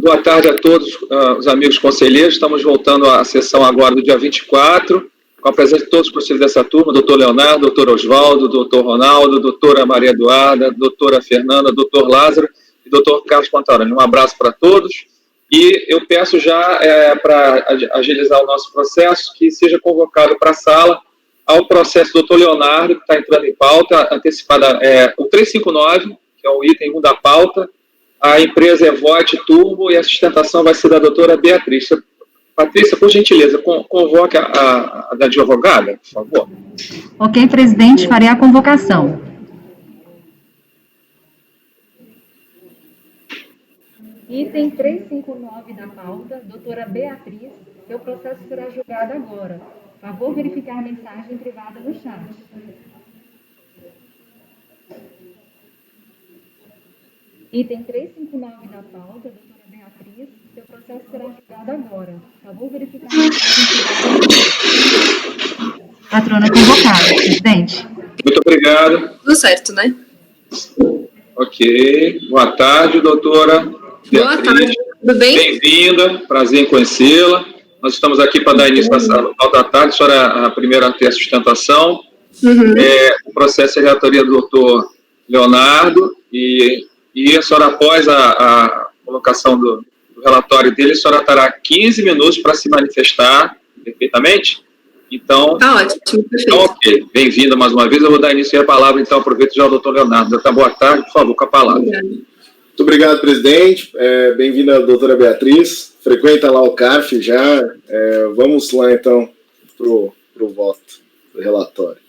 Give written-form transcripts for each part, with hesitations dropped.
Boa tarde a todos os amigos conselheiros. Estamos voltando à sessão agora do dia 24, com a presença de todos os conselheiros dessa turma, doutor Leonardo, doutor Oswaldo, doutor Ronaldo, doutora Maria Eduarda, doutora Fernanda, doutor Lázaro e doutor Carlos Pantarani. Um abraço para todos. E eu peço já, para agilizar o nosso processo, que seja convocado para a sala ao processo do doutor Leonardo, que está entrando em pauta, antecipada, o 359, que é o item 1 da pauta. A empresa é Voit Turbo e a sustentação vai ser da doutora Beatriz. Patrícia, por gentileza, convoque a da advogada, por favor. Ok, presidente, farei a convocação. Item 359 da pauta, doutora Beatriz, seu processo será julgado agora. Favor verificar a mensagem privada no chat. Item 359 da pauta, doutora Beatriz, seu processo será julgado agora. Favor verificar a mensagem privada no chat. Patrona convocada, presidente. Muito obrigado. Tudo certo, né? Ok. Boa tarde, doutora Beatriz. Boa tarde, tudo bem? Bem-vinda, prazer em conhecê-la. Nós estamos aqui para dar início à sala da tarde. A senhora é a primeira a ter a sustentação. O processo é de autoria do doutor Leonardo e a senhora, após a colocação do relatório dele, a senhora terá 15 minutos para se manifestar perfeitamente. Então, tá ótimo, perfeito. Então, ok. Bem-vinda mais uma vez. Eu vou dar início à palavra, então, aproveito já o doutor Leonardo. Tá, boa tarde, por favor, com a palavra. Muito obrigado, presidente. Bem-vinda, doutora Beatriz. Frequenta lá o CARF já. Vamos lá, então, para o voto do relatório.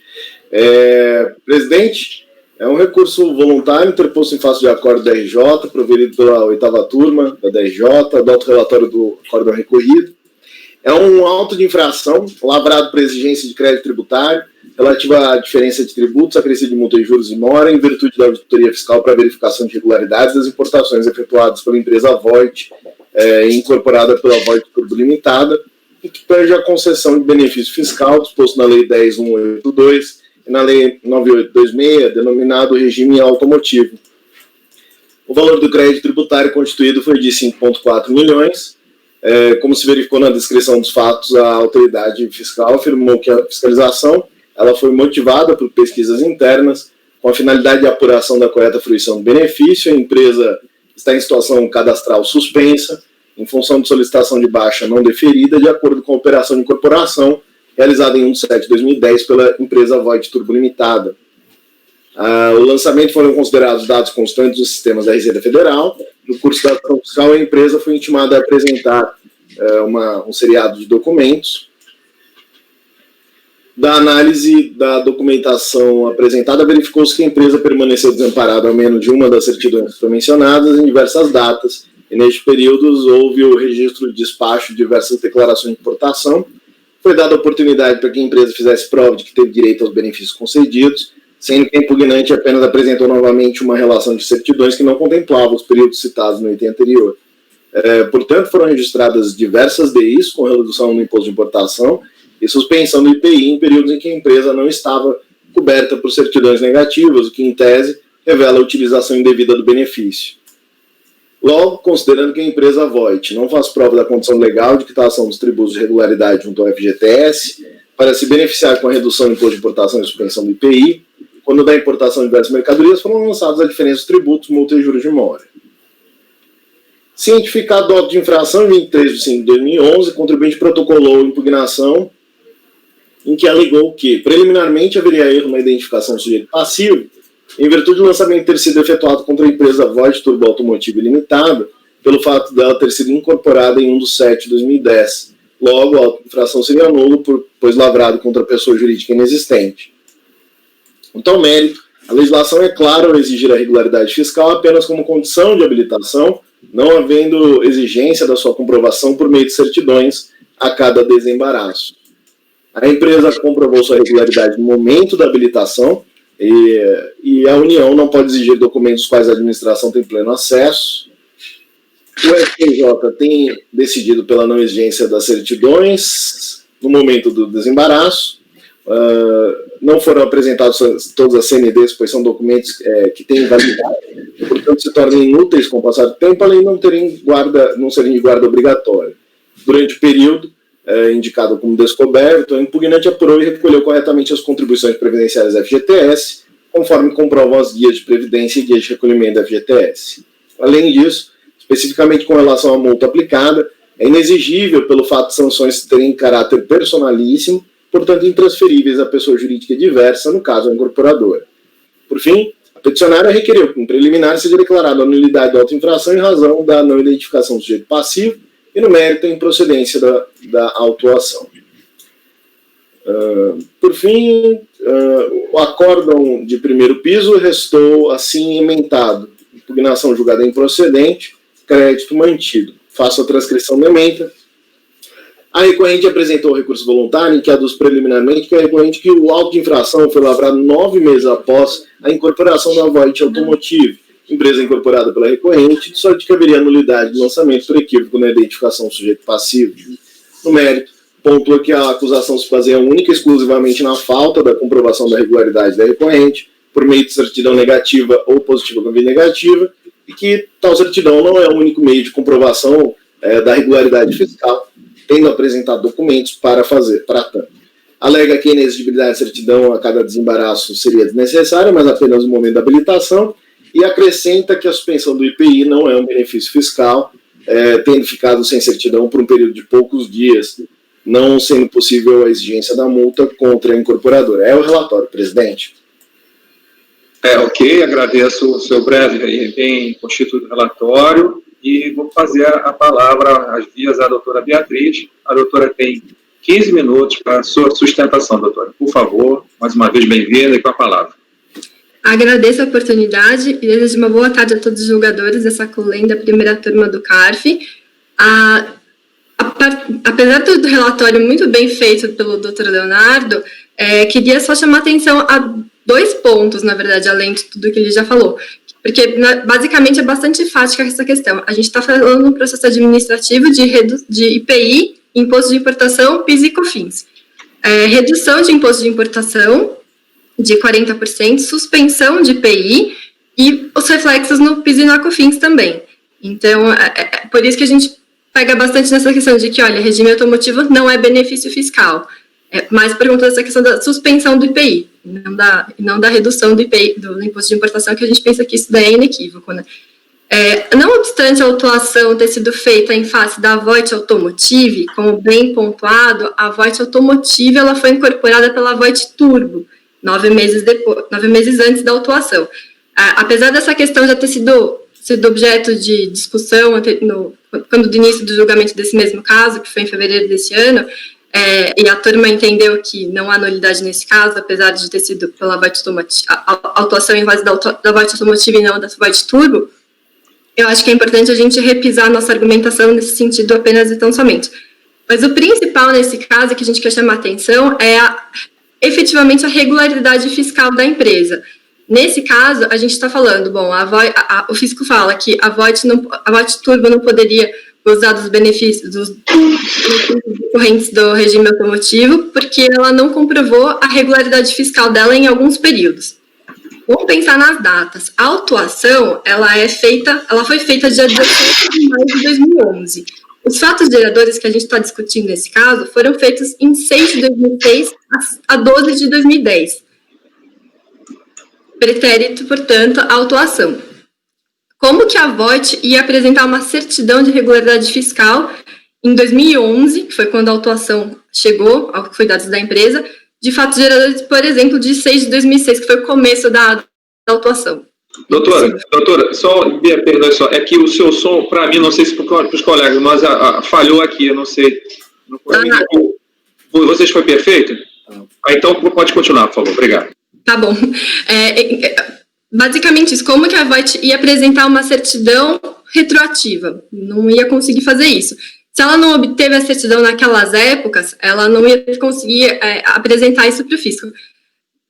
Presidente, é um recurso voluntário interposto em face de acordo da RJ, proverido pela 8ª turma da DRJ, do auto-relatório do acórdão recorrido. É um auto de infração lavrado por exigência de crédito tributário relativa à diferença de tributos, acrescido de multa de juros e mora, em virtude da auditoria fiscal para verificação de irregularidades das importações efetuadas pela empresa Voit, incorporada pela Voit Turbo Limitada, e que perde a concessão de benefício fiscal disposto na Lei 10.182 e na Lei 9826, denominado regime automotivo. O valor do crédito tributário constituído foi de 5,4 milhões. Como se verificou na descrição dos fatos, a autoridade fiscal afirmou que a fiscalização ela foi motivada por pesquisas internas, com a finalidade de apuração da correta fruição do benefício. A empresa está em situação cadastral suspensa, em função de solicitação de baixa não deferida, de acordo com a operação de incorporação realizada em 1 de 7 de 2010 pela empresa Voit Turbo Limitada. O lançamento foram considerados dados constantes dos sistemas da Receita Federal. No curso da ação fiscal, a empresa foi intimada a apresentar um seriado de documentos. Da análise da documentação apresentada, verificou-se que a empresa permaneceu desamparada ao menos de uma das certidões que foram mencionadas em diversas datas, e neste período houve o registro de despacho de diversas declarações de importação. Foi dada a oportunidade para que a empresa fizesse prova de que teve direito aos benefícios concedidos, sendo que a impugnante apenas apresentou novamente uma relação de certidões que não contemplava os períodos citados no item anterior. Portanto, foram registradas diversas DIs com redução no imposto de importação e suspensão do IPI em períodos em que a empresa não estava coberta por certidões negativas, o que, em tese, revela a utilização indevida do benefício. Logo, considerando que a empresa Voit não faz prova da condição legal de quitação dos tributos de regularidade junto ao FGTS, para se beneficiar com a redução do imposto de importação e suspensão do IPI, quando da importação de diversas mercadorias foram lançados a diferença dos tributos, multa e juros de mora. Cientificado do auto de infração, em 23 de 5 de 2011, o contribuinte protocolou impugnação em que alegou que, preliminarmente, haveria erro na identificação do sujeito passivo, em virtude do lançamento ter sido efetuado contra a empresa Voit Turbo Automotivo Limitada, pelo fato dela ter sido incorporada em 1 de 7 de 2010. Logo, a auto de infração seria nulo, pois lavrado contra a pessoa jurídica inexistente. Quanto ao mérito, a legislação é clara ao exigir a regularidade fiscal apenas como condição de habilitação, não havendo exigência da sua comprovação por meio de certidões a cada desembaraço. A empresa comprovou sua regularidade no momento da habilitação e a União não pode exigir documentos aos quais a administração tem pleno acesso. O STJ tem decidido pela não exigência das certidões no momento do desembaraço. não foram apresentados todas as CNDs, pois são documentos que têm validade, e, portanto, se tornam inúteis com o passar do tempo, além de não serem de guarda obrigatória. Durante o período indicado como descoberto, o impugnante apurou e recolheu corretamente as contribuições previdenciárias da FGTS, conforme comprovam as guias de previdência e guias de recolhimento da FGTS. Além disso, especificamente com relação à multa aplicada, é inexigível pelo fato de sanções terem caráter personalíssimo, portanto intransferíveis à pessoa jurídica diversa, no caso a incorporadora. Por fim, a peticionária requereu que, em preliminar, seja declarada a nulidade da auto-infração em razão da não identificação do sujeito passivo e, no mérito, a improcedência da autuação. Por fim, o acórdão de primeiro piso restou assim ementado: impugnação julgada improcedente, crédito mantido. Faço a transcrição da ementa. A recorrente apresentou o recurso voluntário, em que aduz preliminarmente que a recorrente que o auto de infração foi lavrado 9 meses após a incorporação da Voit Automotive, empresa incorporada pela recorrente, de sorte que haveria nulidade de lançamento por equívoco na identificação do sujeito passivo. No mérito, pontua que a acusação se baseia única e exclusivamente na falta da comprovação da regularidade da recorrente, por meio de certidão negativa ou positiva com via negativa, e que tal certidão não é o único meio de comprovação da regularidade fiscal, tendo apresentado documentos para tanto. Alega que a inexigibilidade de certidão a cada desembaraço seria desnecessária, mas apenas no momento da habilitação, e acrescenta que a suspensão do IPI não é um benefício fiscal, tendo ficado sem certidão por um período de poucos dias, não sendo possível a exigência da multa contra a incorporadora. É o relatório, presidente. Ok, agradeço o seu breve e bem constituído relatório e vou fazer a palavra às vias à doutora Beatriz. A doutora tem 15 minutos para a sua sustentação, doutora. Por favor, mais uma vez bem-vinda e com a palavra. Agradeço a oportunidade e desejo uma boa tarde a todos os julgadores dessa colém da primeira turma do CARF. Apesar do relatório muito bem feito pelo Dr. Leonardo, queria só chamar atenção a 2 pontos, na verdade, além de tudo que ele já falou, porque basicamente é bastante enfática essa questão. A gente está falando no processo administrativo de IPI, Imposto de Importação, PIS e COFINS. Redução de imposto de importação de 40%, suspensão de IPI e os reflexos no PIS e na COFINS também. Então, por isso que a gente pega bastante nessa questão de que, olha, regime automotivo não é benefício fiscal. Mais por conta dessa questão da suspensão do IPI, não da redução do IPI, do imposto de importação, que a gente pensa que isso daí é inequívoco, né? Não obstante a autuação ter sido feita em face da Voit Automotive, como bem pontuado, a Voit Automotive ela foi incorporada pela Voit Turbo, 9 meses antes da autuação. Apesar dessa questão já ter sido objeto de discussão quando do início do julgamento desse mesmo caso, que foi em fevereiro desse ano, e a turma entendeu que não há nulidade nesse caso, apesar de ter sido pela Voit Automotive, a autuação em base da Voit Automotive e não da Voit Turbo, eu acho que é importante a gente repisar a nossa argumentação nesse sentido apenas e tão somente. Mas o principal nesse caso que a gente quer chamar a atenção é efetivamente a regularidade fiscal da empresa. Nesse caso, a gente está falando, bom, o fisco fala que a Voit Turbo não poderia gozar dos benefícios decorrentes do regime automotivo, porque ela não comprovou a regularidade fiscal dela em alguns períodos. Vamos pensar nas datas. A autuação, ela foi feita dia 17 de maio de 2011. Os fatos geradores que a gente está discutindo nesse caso foram feitos em 6 de 2006 a 12 de 2010. Pretérito, portanto, a autuação. Como que a Voit ia apresentar uma certidão de regularidade fiscal em 2011, que foi quando a autuação chegou, foi dados da empresa, de fatos geradores, por exemplo, de 6 de 2006, que foi o começo da autuação. Doutora, perdoe só, é que o seu som, para mim, não sei se para os colegas, mas falhou aqui, eu não sei. Vocês foi perfeito? Então pode continuar, por favor, obrigado. Tá bom. Basicamente isso, como que a Voit ia apresentar uma certidão retroativa? Não ia conseguir fazer isso. Se ela não obteve a certidão naquelas épocas, ela não ia conseguir apresentar isso para o fisco.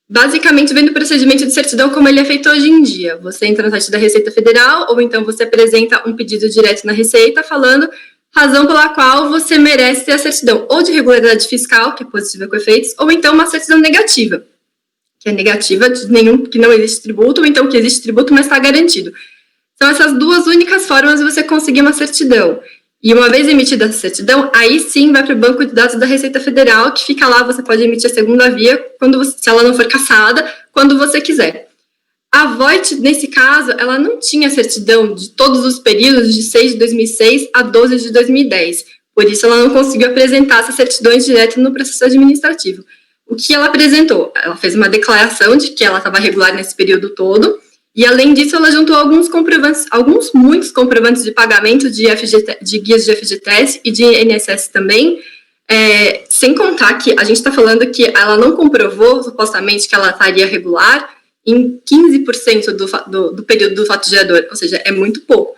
Basicamente, vendo o procedimento de certidão como ele é feito hoje em dia. Você entra no site da Receita Federal, ou então você apresenta um pedido direto na Receita, falando, razão pela qual você merece ter a certidão ou de regularidade fiscal, que é positiva com efeitos, ou então uma certidão negativa, que é negativa de nenhum, que não existe tributo, ou então que existe tributo, mas está garantido. São essas duas únicas formas de você conseguir uma certidão. E uma vez emitida essa certidão, aí sim vai para o banco de dados da Receita Federal, que fica lá, você pode emitir a segunda via, se ela não for cassada, quando você quiser. A Voit, nesse caso, ela não tinha certidão de todos os períodos de 6 de 2006 a 12 de 2010. Por isso, ela não conseguiu apresentar essas certidões direto no processo administrativo. O que ela apresentou? Ela fez uma declaração de que ela estava regular nesse período todo, e, além disso, ela juntou alguns comprovantes, muitos comprovantes de pagamento de guias de FGTS e de INSS também, sem contar que a gente está falando que ela não comprovou, supostamente, que ela estaria regular em 15% do período do fato gerador, ou seja, é muito pouco. O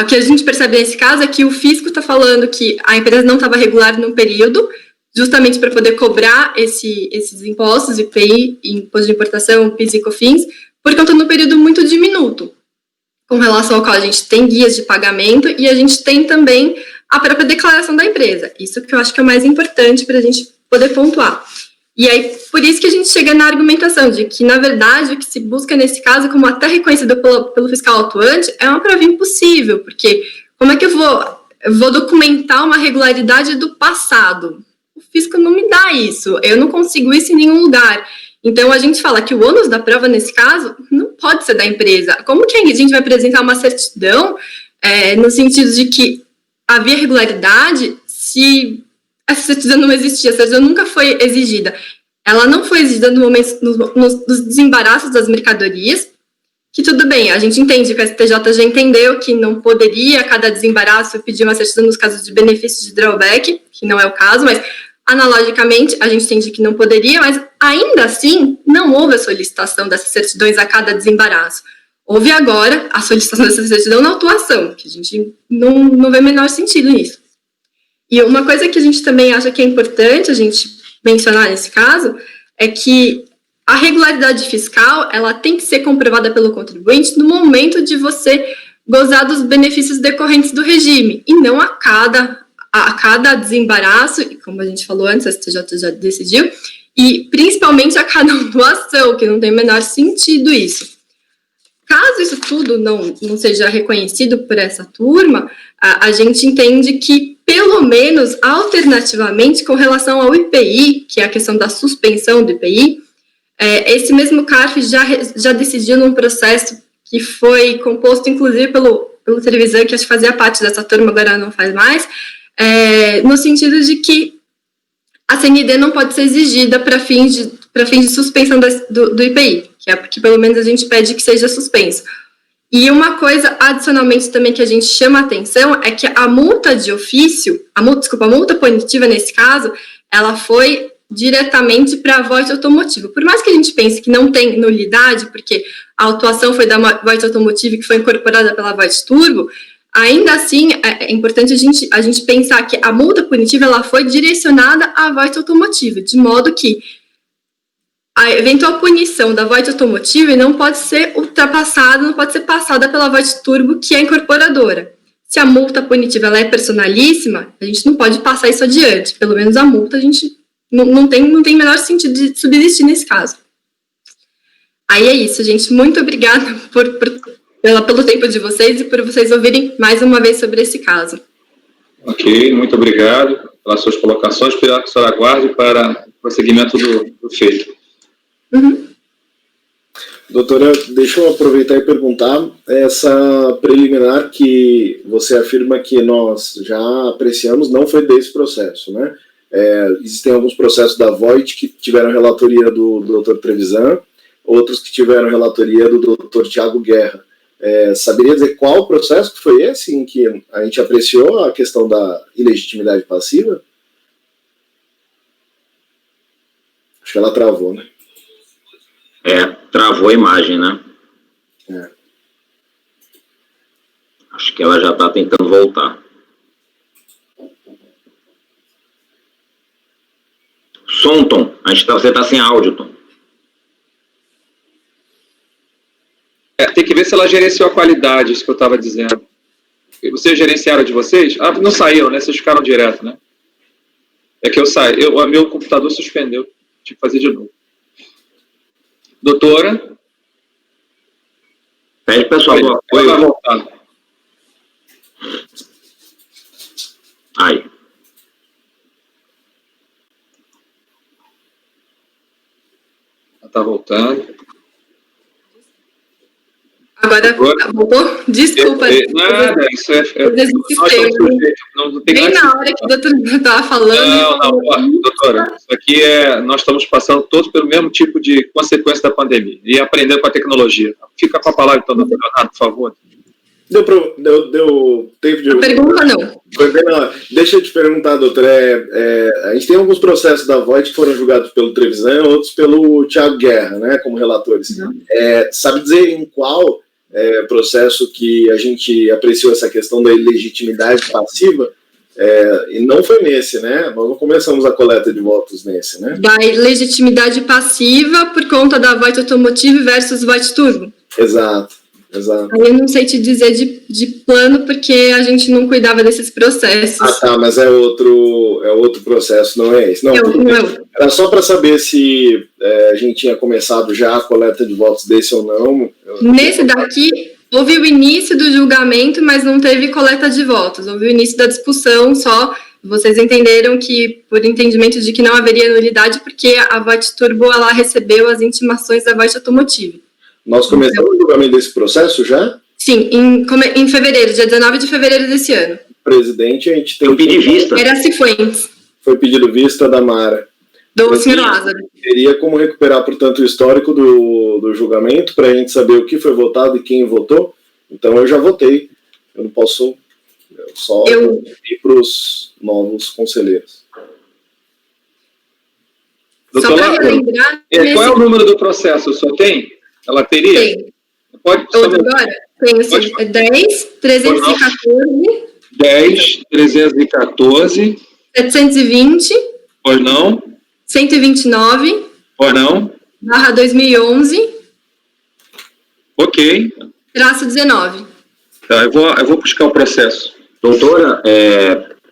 que a gente percebe nesse caso é que o fisco está falando que a empresa não estava regular num período, justamente para poder cobrar esses impostos, IPI, imposto de importação, PIS e COFINS, por conta de um período muito diminuto, com relação ao qual a gente tem guias de pagamento e a gente tem também a própria declaração da empresa. Isso que eu acho que é o mais importante para a gente poder pontuar. E aí, por isso que a gente chega na argumentação de que, na verdade, o que se busca nesse caso, como até reconhecido pelo fiscal atuante, é uma prova impossível, porque como é que eu vou documentar uma regularidade do passado? O fisco não me dá isso, eu não consigo isso em nenhum lugar. Então, a gente fala que o ônus da prova, nesse caso, não pode ser da empresa. Como que a gente vai apresentar uma certidão no sentido de que havia regularidade se essa certidão não existia, a certidão nunca foi exigida? Ela não foi exigida no momento nos desembaraços das mercadorias, que tudo bem, a gente entende que o STJ já entendeu que não poderia, a cada desembaraço, pedir uma certidão nos casos de benefício de drawback, que não é o caso, mas analogicamente a gente entende que não poderia, mas ainda assim não houve a solicitação dessas certidões a cada desembaraço. Houve agora a solicitação dessa certidão na autuação, que a gente não vê o menor sentido nisso. E uma coisa que a gente também acha que é importante a gente mencionar nesse caso é que a regularidade fiscal, ela tem que ser comprovada pelo contribuinte no momento de você gozar dos benefícios decorrentes do regime, e não a cada desembaraço, e como a gente falou antes, a STJ já decidiu, e principalmente a cada doação, que não tem o menor sentido isso. Caso isso tudo não seja reconhecido por essa turma, a gente entende que, pelo menos, alternativamente, com relação ao IPI, que é a questão da suspensão do IPI, esse mesmo CARF já decidiu num processo que foi composto, inclusive, pelo Trevisan, que acho que fazia parte dessa turma, agora não faz mais, no sentido de que a CND não pode ser exigida para fins de suspensão do IPI, que é porque, pelo menos, a gente pede que seja suspenso. E uma coisa, adicionalmente, também que a gente chama a atenção é que a multa de ofício, a multa punitiva, nesse caso, ela foi diretamente para a Voit Automotive. Por mais que a gente pense que não tem nulidade, porque a autuação foi da Voit Automotive, que foi incorporada pela Voit Turbo, ainda assim, é importante a gente pensar que a multa punitiva ela foi direcionada à Voit Automotive, de modo que a eventual punição da Voit Automotive não pode ser ultrapassada, não pode ser passada pela Voit Turbo, que é a incorporadora. Se a multa punitiva ela é personalíssima, a gente não pode passar isso adiante. Pelo menos a multa a gente não tem menor sentido de subsistir nesse caso. Aí é isso, gente. Muito obrigada pelo tempo de vocês e por vocês ouvirem mais uma vez sobre esse caso. Ok, muito obrigado pelas suas colocações. Espero que a senhora aguarde para o prosseguimento do feito. Uhum. Doutora, deixa eu aproveitar e perguntar, essa preliminar que você afirma que nós já apreciamos não foi desse processo, né? Existem alguns processos da Voit que tiveram relatoria do Dr. Trevisan, outros que tiveram relatoria do Dr. Tiago Guerra. Saberia dizer qual processo que foi esse em que a gente apreciou a questão da ilegitimidade passiva? Acho que ela travou, né? Travou a imagem, né? Acho que ela já está tentando voltar. Som, Tom. Você está sem áudio, Tom. Tem que ver se ela gerenciou a qualidade, isso que eu estava dizendo. Vocês gerenciaram de vocês? Ah, não saíram, né? Vocês ficaram direto, né? É que eu saí. Meu computador suspendeu. Tive que fazer de novo. Doutora? Pede pessoal do apoio. Vai voltar. Aí. Ela tá voltando. Agora voltou? Desculpa. Nada, isso é. Não tem bem nada. Na hora que o doutor estava falando. Não, doutora. Isso aqui nós estamos passando todos pelo mesmo tipo de consequência da pandemia e aprendendo com a tecnologia. Fica com a palavra, então, doutor Leonardo, por favor. A pergunta não. Foi bem na hora. Deixa eu te perguntar, doutor. A gente tem alguns processos da Voit que foram julgados pelo Trevisan, outros pelo Thiago Guerra, né, como relatores. Sabe dizer em qual processo que a gente apreciou essa questão da ilegitimidade passiva? E não foi nesse, né? Nós não começamos a coleta de votos nesse, né? Da ilegitimidade passiva por conta da Voit Automotive versus Voit Turbo. Exato. Aí eu não sei te dizer de plano, porque a gente não cuidava desses processos. Ah, tá, mas é outro processo, não é esse. Não, era só para saber se a gente tinha começado já a coleta de votos desse ou não. Nesse daqui, houve o início do julgamento, mas não teve coleta de votos. Houve o início da discussão só. Vocês entenderam que, por entendimento de que não haveria nulidade, porque a Voit Turbo ela recebeu as intimações da Voit Automotive. Nós começamos o julgamento desse processo já? Sim, em fevereiro, dia 19 de fevereiro desse ano. Presidente, a gente tem... Eu pedi vista. Era Cifuentes. Foi pedido vista da Mara. Do senhor Lázaro. Teria como recuperar, portanto, o histórico do julgamento, para a gente saber o que foi votado e quem votou. Então, eu já votei. Eu não posso... Só ir para os novos conselheiros. Só para relembrar... Qual é o número do processo? O senhor tem? Ela teria? Tem. Pode Outro agora? Tenho, sim. 10, 314... 10, 314... 720... Pois não? 129... Pois não? / 2011... Ok. Traço 19. Tá, eu vou buscar o processo. Doutora,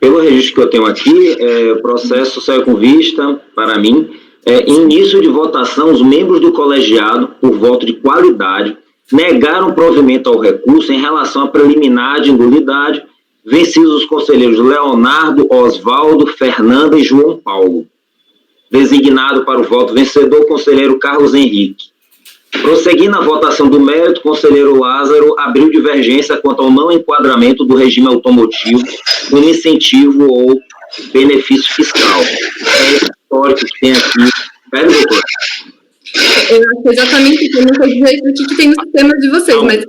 pelo registro que eu tenho aqui, o processo saiu com vista para mim. Em início de votação, os membros do colegiado, por voto de qualidade, negaram provimento ao recurso em relação à preliminar de nulidade, vencidos os conselheiros Leonardo, Oswaldo, Fernanda e João Paulo. Designado para o voto vencedor, o conselheiro Carlos Henrique. Prosseguindo a votação do mérito, o conselheiro Lázaro abriu divergência quanto ao não enquadramento do regime automotivo como incentivo ou benefício fiscal. Histórico que tem aqui. Pera, doutor. Eu acho exatamente isso. Eu não sei dizer o que tem no sistema de vocês, não. Mas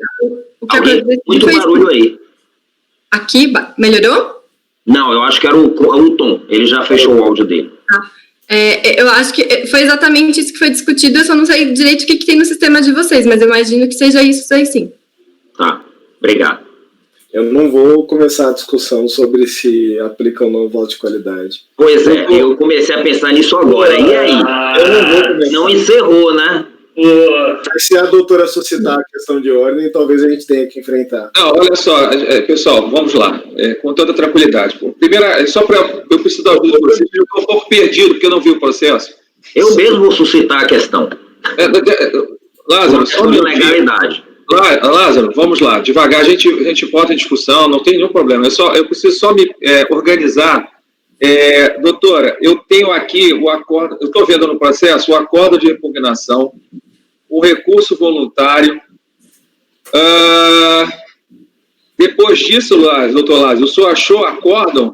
o que aconteceu muito foi barulho aí. Aqui, melhorou? Não, eu acho que era o tom. Ele já fechou o áudio dele. Eu acho que foi exatamente isso que foi discutido. Eu só não sei direito o que tem no sistema de vocês, mas eu imagino que seja isso aí, sim. Tá, obrigado. Eu não vou começar a discussão sobre se aplica ou não o voto de qualidade. Pois eu comecei a pensar nisso agora. E aí? Eu não vou começar. Não encerrou, né? Se a doutora suscitar a questão de ordem, talvez a gente tenha que enfrentar. Não, olha só, pessoal, vamos lá, com toda tranquilidade. Primeiro, só para eu preciso da ajuda de vocês, eu estou um pouco perdido, porque eu não vi o processo. Eu mesmo vou suscitar a questão. Lázaro, sobre legalidade. Lázaro, vamos lá, devagar, a gente bota em discussão, não tem nenhum problema, eu preciso só me organizar. Doutora, eu tenho aqui o acordo, eu estou vendo no processo o acordo de repugnação, o recurso voluntário. Depois disso, doutor Lázaro, o senhor achou o acórdão?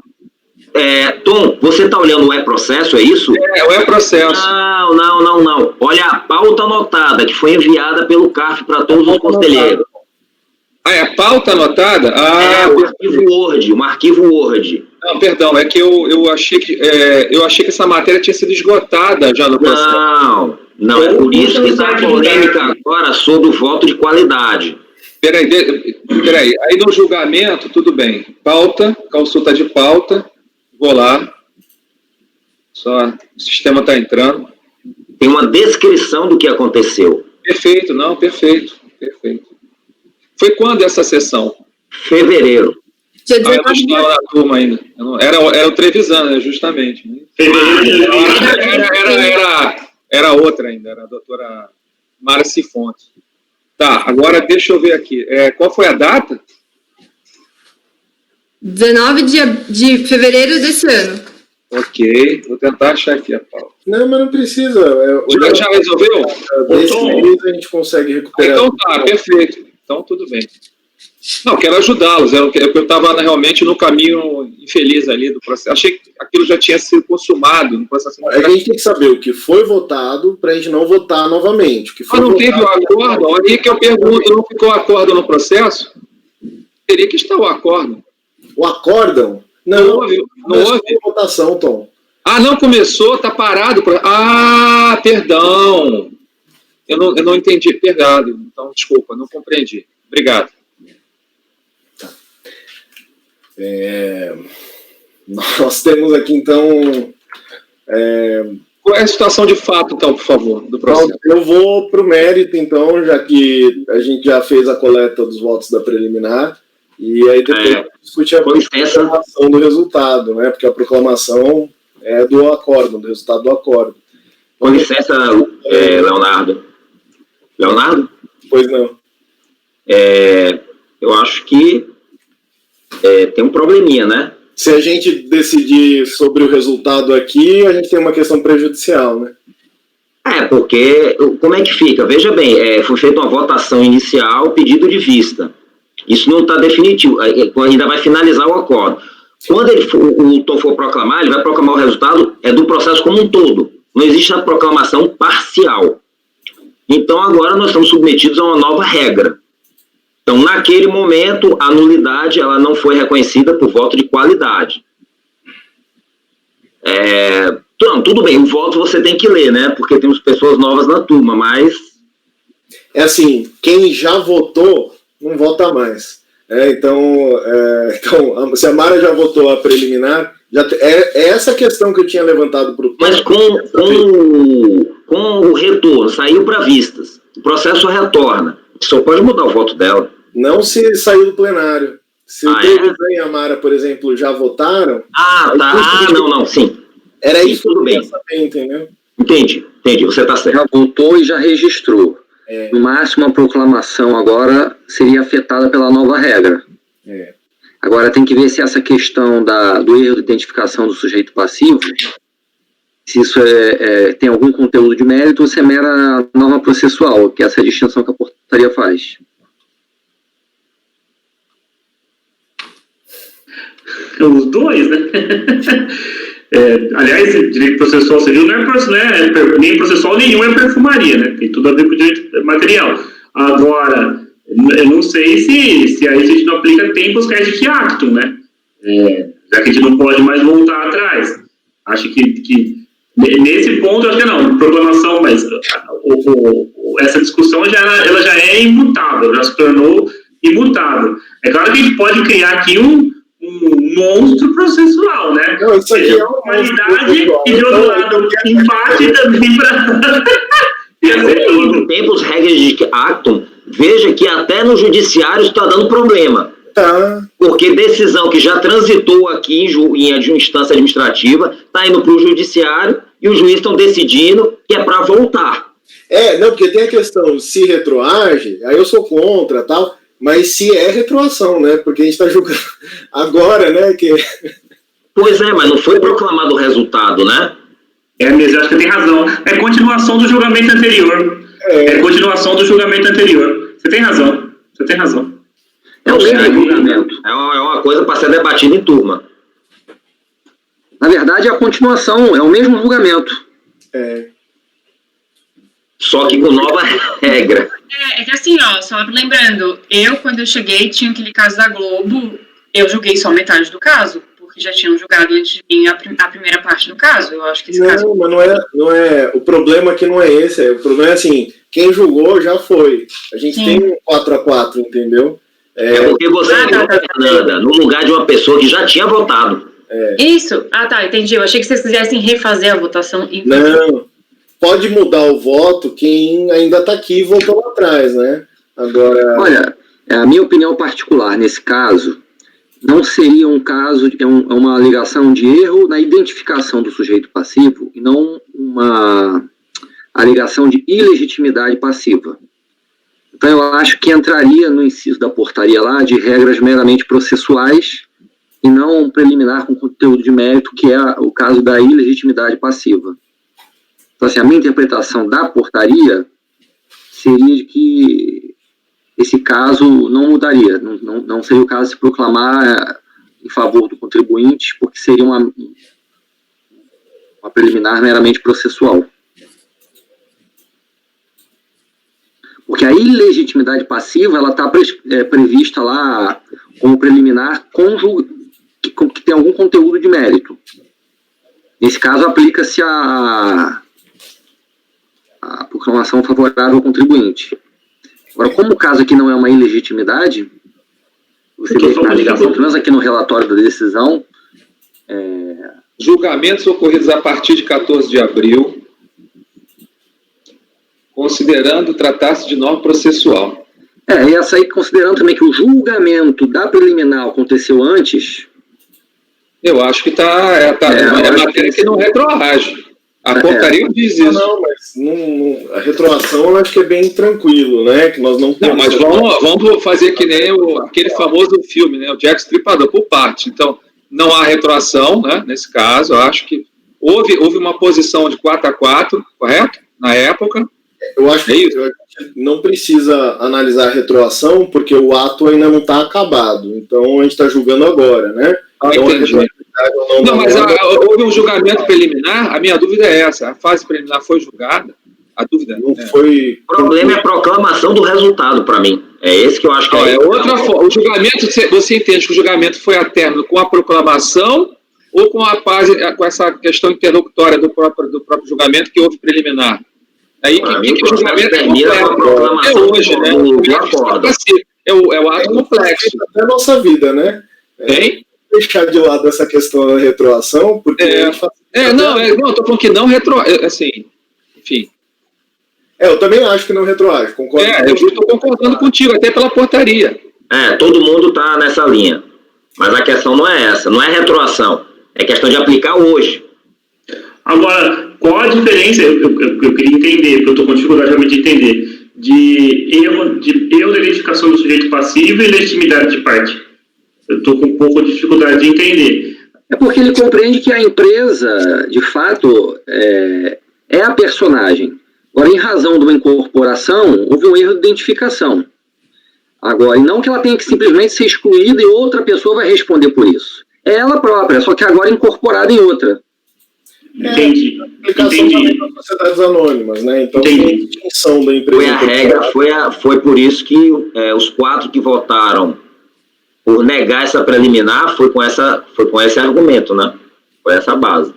Tom, você está olhando o e-processo, é isso? O e-processo. Não. Olha a pauta anotada, que foi enviada pelo CARF para todos os conselheiros. É a pauta anotada? Um arquivo Word. Não, perdão, é que eu achei que essa matéria tinha sido esgotada já no processo. Não, é por isso que está a polêmica agora sobre o voto de qualidade. Peraí, aí no julgamento, tudo bem. Pauta, consulta de pauta, vou lá. Só, o sistema está entrando. Tem uma descrição do que aconteceu. Perfeito. Foi quando essa sessão? Fevereiro. Dia Eu não 19 estava na turma ainda. Era o Trevisan, né, justamente. Era outra ainda, era a doutora Márcia Fonte. Tá, agora deixa eu ver aqui. Qual foi a data? 19 de fevereiro desse ano. Ok, vou tentar achar aqui a pauta. Não, mas não precisa. Já resolveu? Desse mês a gente consegue recuperar. Então tá, perfeito. Então tudo bem. Não, quero ajudá-los. Eu estava realmente no caminho infeliz ali do processo. Achei que aquilo já tinha sido consumado no processo. A gente tem que saber o que foi votado para a gente não votar novamente. O que foi Mas não votado, teve o acordo? Aí que eu pergunto, não ficou acordo no processo? Teria que estar o acordo. O acórdão? Não houve. Votação, Tom. Ah, não começou, está parado. Ah, perdão. Eu não entendi, perdão. Então, desculpa, não compreendi. Obrigado. Tá. Nós temos aqui, então... Qual é a situação de fato, então, por favor, do processo? Eu vou para o mérito, então, já que a gente já fez a coleta dos votos da preliminar, e aí depois discutir a proclamação do resultado, né? Porque a proclamação é do acordo, do resultado do acordo. Com licença, Leonardo. Leonardo? Pois não. Eu acho que tem um probleminha, né? Se a gente decidir sobre o resultado aqui, a gente tem uma questão prejudicial, né? Porque como é que fica? Veja bem, foi feita uma votação inicial, pedido de vista. Isso não está definitivo, ainda vai finalizar o acordo. Quando o Tom for proclamar, ele vai proclamar o resultado do processo como um todo. Não existe a proclamação parcial. Então, agora nós estamos submetidos a uma nova regra. Então, naquele momento, a nulidade ela não foi reconhecida por voto de qualidade. Tudo bem, o voto você tem que ler, né? Porque temos pessoas novas na turma, mas... É assim, quem já votou, não vota mais. Então, se a Mara já votou a preliminar, essa questão que eu tinha levantado para o... Mas com o retorno, saiu para vistas, o processo retorna, só pode mudar o voto dela. Não se saiu do plenário. Se o Trevisan e a Mara, por exemplo, já votaram... Não, sim. Era isso tudo bem. Saber, entendeu? Entendi, você está certo. Já votou e já registrou. No máximo, a proclamação agora seria afetada pela nova regra. Agora tem que ver se essa questão do erro de identificação do sujeito passivo, se isso tem algum conteúdo de mérito ou se é mera norma processual, que essa é a distinção que a portaria faz. Os dois, né? Aliás, direito processual civil não é nem processual nenhum, é perfumaria, né? Tem tudo a ver com direito material. Agora, eu não sei se aí a gente não aplica tempus regit actum, né? Já que a gente não pode mais voltar atrás. Acho que nesse ponto, eu acho que não, proclamação, mas essa discussão ela já é imutável, já se tornou imutável. É claro que a gente pode criar aqui um monstro processual, né? Não, isso aqui é uma qualidade e de outro lado empate também para em tempos regis actum, veja que até no judiciário está dando problema. Porque decisão que já transitou aqui em instância administrativa está indo para o judiciário e os juízes estão decidindo que é para voltar. Não, porque tem a questão, se retroage, aí eu sou contra, tal, mas se é retroação, né? Porque a gente está julgando agora, né? Pois mas não foi proclamado o resultado, né? Mas eu acho que tem razão. É continuação do julgamento anterior. Continuação do julgamento anterior. Você tem razão. É um julgamento. É uma coisa para ser debatida em turma. Na verdade, é a continuação, é o mesmo julgamento. Só que com nova regra. É que assim, só lembrando, quando eu cheguei, tinha aquele caso da Globo, eu julguei só metade do caso, porque já tinham julgado antes de mim a primeira parte do caso. Eu acho que esse caso... Mas não é. O problema aqui não é esse. O problema é assim, quem julgou já foi. A gente tem um 4-4, entendeu? Porque você Fernanda, no lugar de uma pessoa que já tinha votado. Isso? Entendi. Eu achei que vocês quisessem refazer a votação. Não. Pode mudar o voto quem ainda está aqui e votou lá atrás, né? Agora... Olha, a minha opinião particular nesse caso, não seria um caso, uma alegação de erro na identificação do sujeito passivo e não uma alegação de ilegitimidade passiva. Então, eu acho que entraria no inciso da portaria lá de regras meramente processuais e não um preliminar com conteúdo de mérito, que é o caso da ilegitimidade passiva. Então, assim, a minha interpretação da portaria seria de que esse caso não mudaria, não seria o caso de se proclamar em favor do contribuinte, porque seria uma preliminar meramente processual. Porque a ilegitimidade passiva, ela está prevista lá como preliminar que tem algum conteúdo de mérito. Nesse caso, aplica-se a proclamação favorável ao contribuinte. Agora, como o caso aqui não é uma ilegitimidade, você vê na ligação, pelo menos aqui no relatório da decisão... Julgamentos ocorridos a partir de 14 de abril, considerando tratar-se de norma processual. E essa aí, considerando também que o julgamento da preliminar aconteceu antes... Eu acho que é matéria que não retroage. A portaria diz isso. Não, mas a retroação eu acho que é bem tranquilo, né? Que nós não temos... Não, mas vamos fazer que nem aquele famoso filme, né? O Jack Stripador, por parte. Então, não há retroação, né? Nesse caso, eu acho que houve uma posição de 4-4, correto? Na época. Eu acho que não precisa analisar a retroação, porque o ato ainda não está acabado. Então, a gente está julgando agora, né? Então, entendi. Não, mas houve um julgamento preliminar, a minha dúvida é essa, a fase preliminar foi julgada, a dúvida não foi... O problema é a proclamação do resultado, para mim. É esse que eu acho que é outra forma. O julgamento, você entende que o julgamento foi a término com a proclamação ou com essa questão interlocutória do próprio julgamento que houve preliminar? Aí que o julgamento é complexo. É hoje, né? É o ato complexo. Até a nossa vida, né? Hein? Deixar de lado essa questão da retroação, porque... não, tô falando que não assim, enfim. Eu também acho que não retroage, concordo. Eu estou concordando contigo, até pela portaria. Todo mundo está nessa linha. Mas a questão não é essa, não é retroação. É questão de aplicar hoje. Agora, qual a diferença, eu queria entender, porque eu estou com dificuldade realmente de entender, de erro da identificação do sujeito passivo e legitimidade de parte. Eu estou com um pouco de dificuldade de entender. É porque ele compreende que a empresa, de fato, é a personagem. Agora, em razão de uma incorporação, houve um erro de identificação. Agora, e não que ela tenha que simplesmente ser excluída e outra pessoa vai responder por isso. É ela própria, só que agora incorporada em outra. Entendi. Aplicação também das sociedades anônimas, né? Então, tem a distinção da empresa. Foi a regra, foi por isso que os 4 que votaram por negar essa preliminar foi com esse argumento, né? Foi essa base.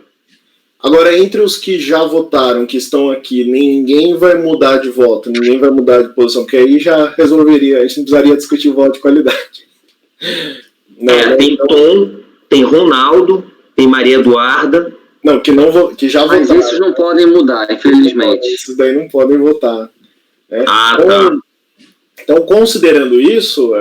Agora, entre os que já votaram, que estão aqui, ninguém vai mudar de voto, ninguém vai mudar de posição, que aí já resolveria, a gente não precisaria discutir o voto de qualidade. Tem Tom, tem Ronaldo, tem Maria Eduarda. Não, que já votaram. Mas esses não podem mudar, infelizmente. Esses daí não podem votar. Né? Tá. Então, considerando isso,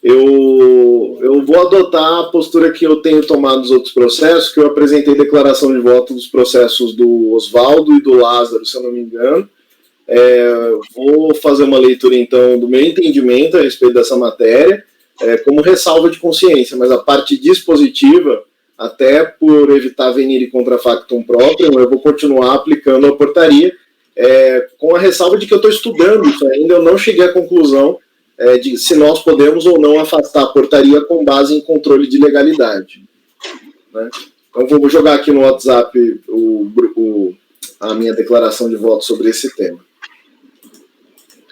eu vou adotar a postura que eu tenho tomado nos outros processos, que eu apresentei declaração de voto dos processos do Oswaldo e do Lázaro, se eu não me engano. Vou fazer uma leitura, então, do meu entendimento a respeito dessa matéria, como ressalva de consciência, mas a parte dispositiva, até por evitar venire contra factum próprio, eu vou continuar aplicando a portaria, com a ressalva de que eu estou estudando isso ainda, eu não cheguei à conclusão de se nós podemos ou não afastar a portaria com base em controle de legalidade. Né? Então, vou jogar aqui no WhatsApp a minha declaração de voto sobre esse tema.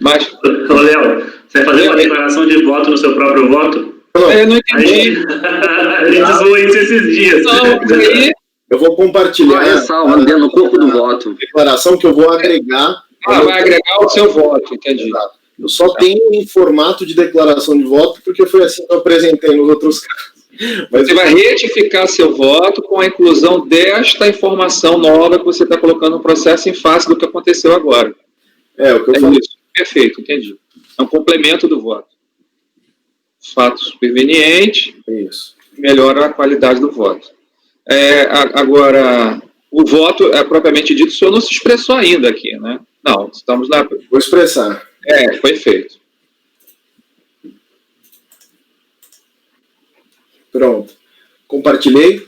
Mas, Léo, você vai fazer uma declaração de voto no seu próprio voto? Eu não entendi. A gente zoou isso esses dias. Eu vou compartilhar no corpo do voto. Declaração que eu vou agregar. Vai agregar o seu voto, entendi. Exato. Eu só tenho em formato de declaração de voto, porque foi assim que eu apresentei nos outros casos. Mas você vai retificar seu voto com a inclusão desta informação nova que você está colocando no processo em face do que aconteceu agora. O que eu falei. Isso. Perfeito, entendi. É um complemento do voto. fato superveniente, Isso. melhora a qualidade do voto. Agora, o voto, propriamente dito, o senhor não se expressou ainda aqui, né? Não, estamos na... Vou expressar. Foi feito. Pronto. Compartilhei.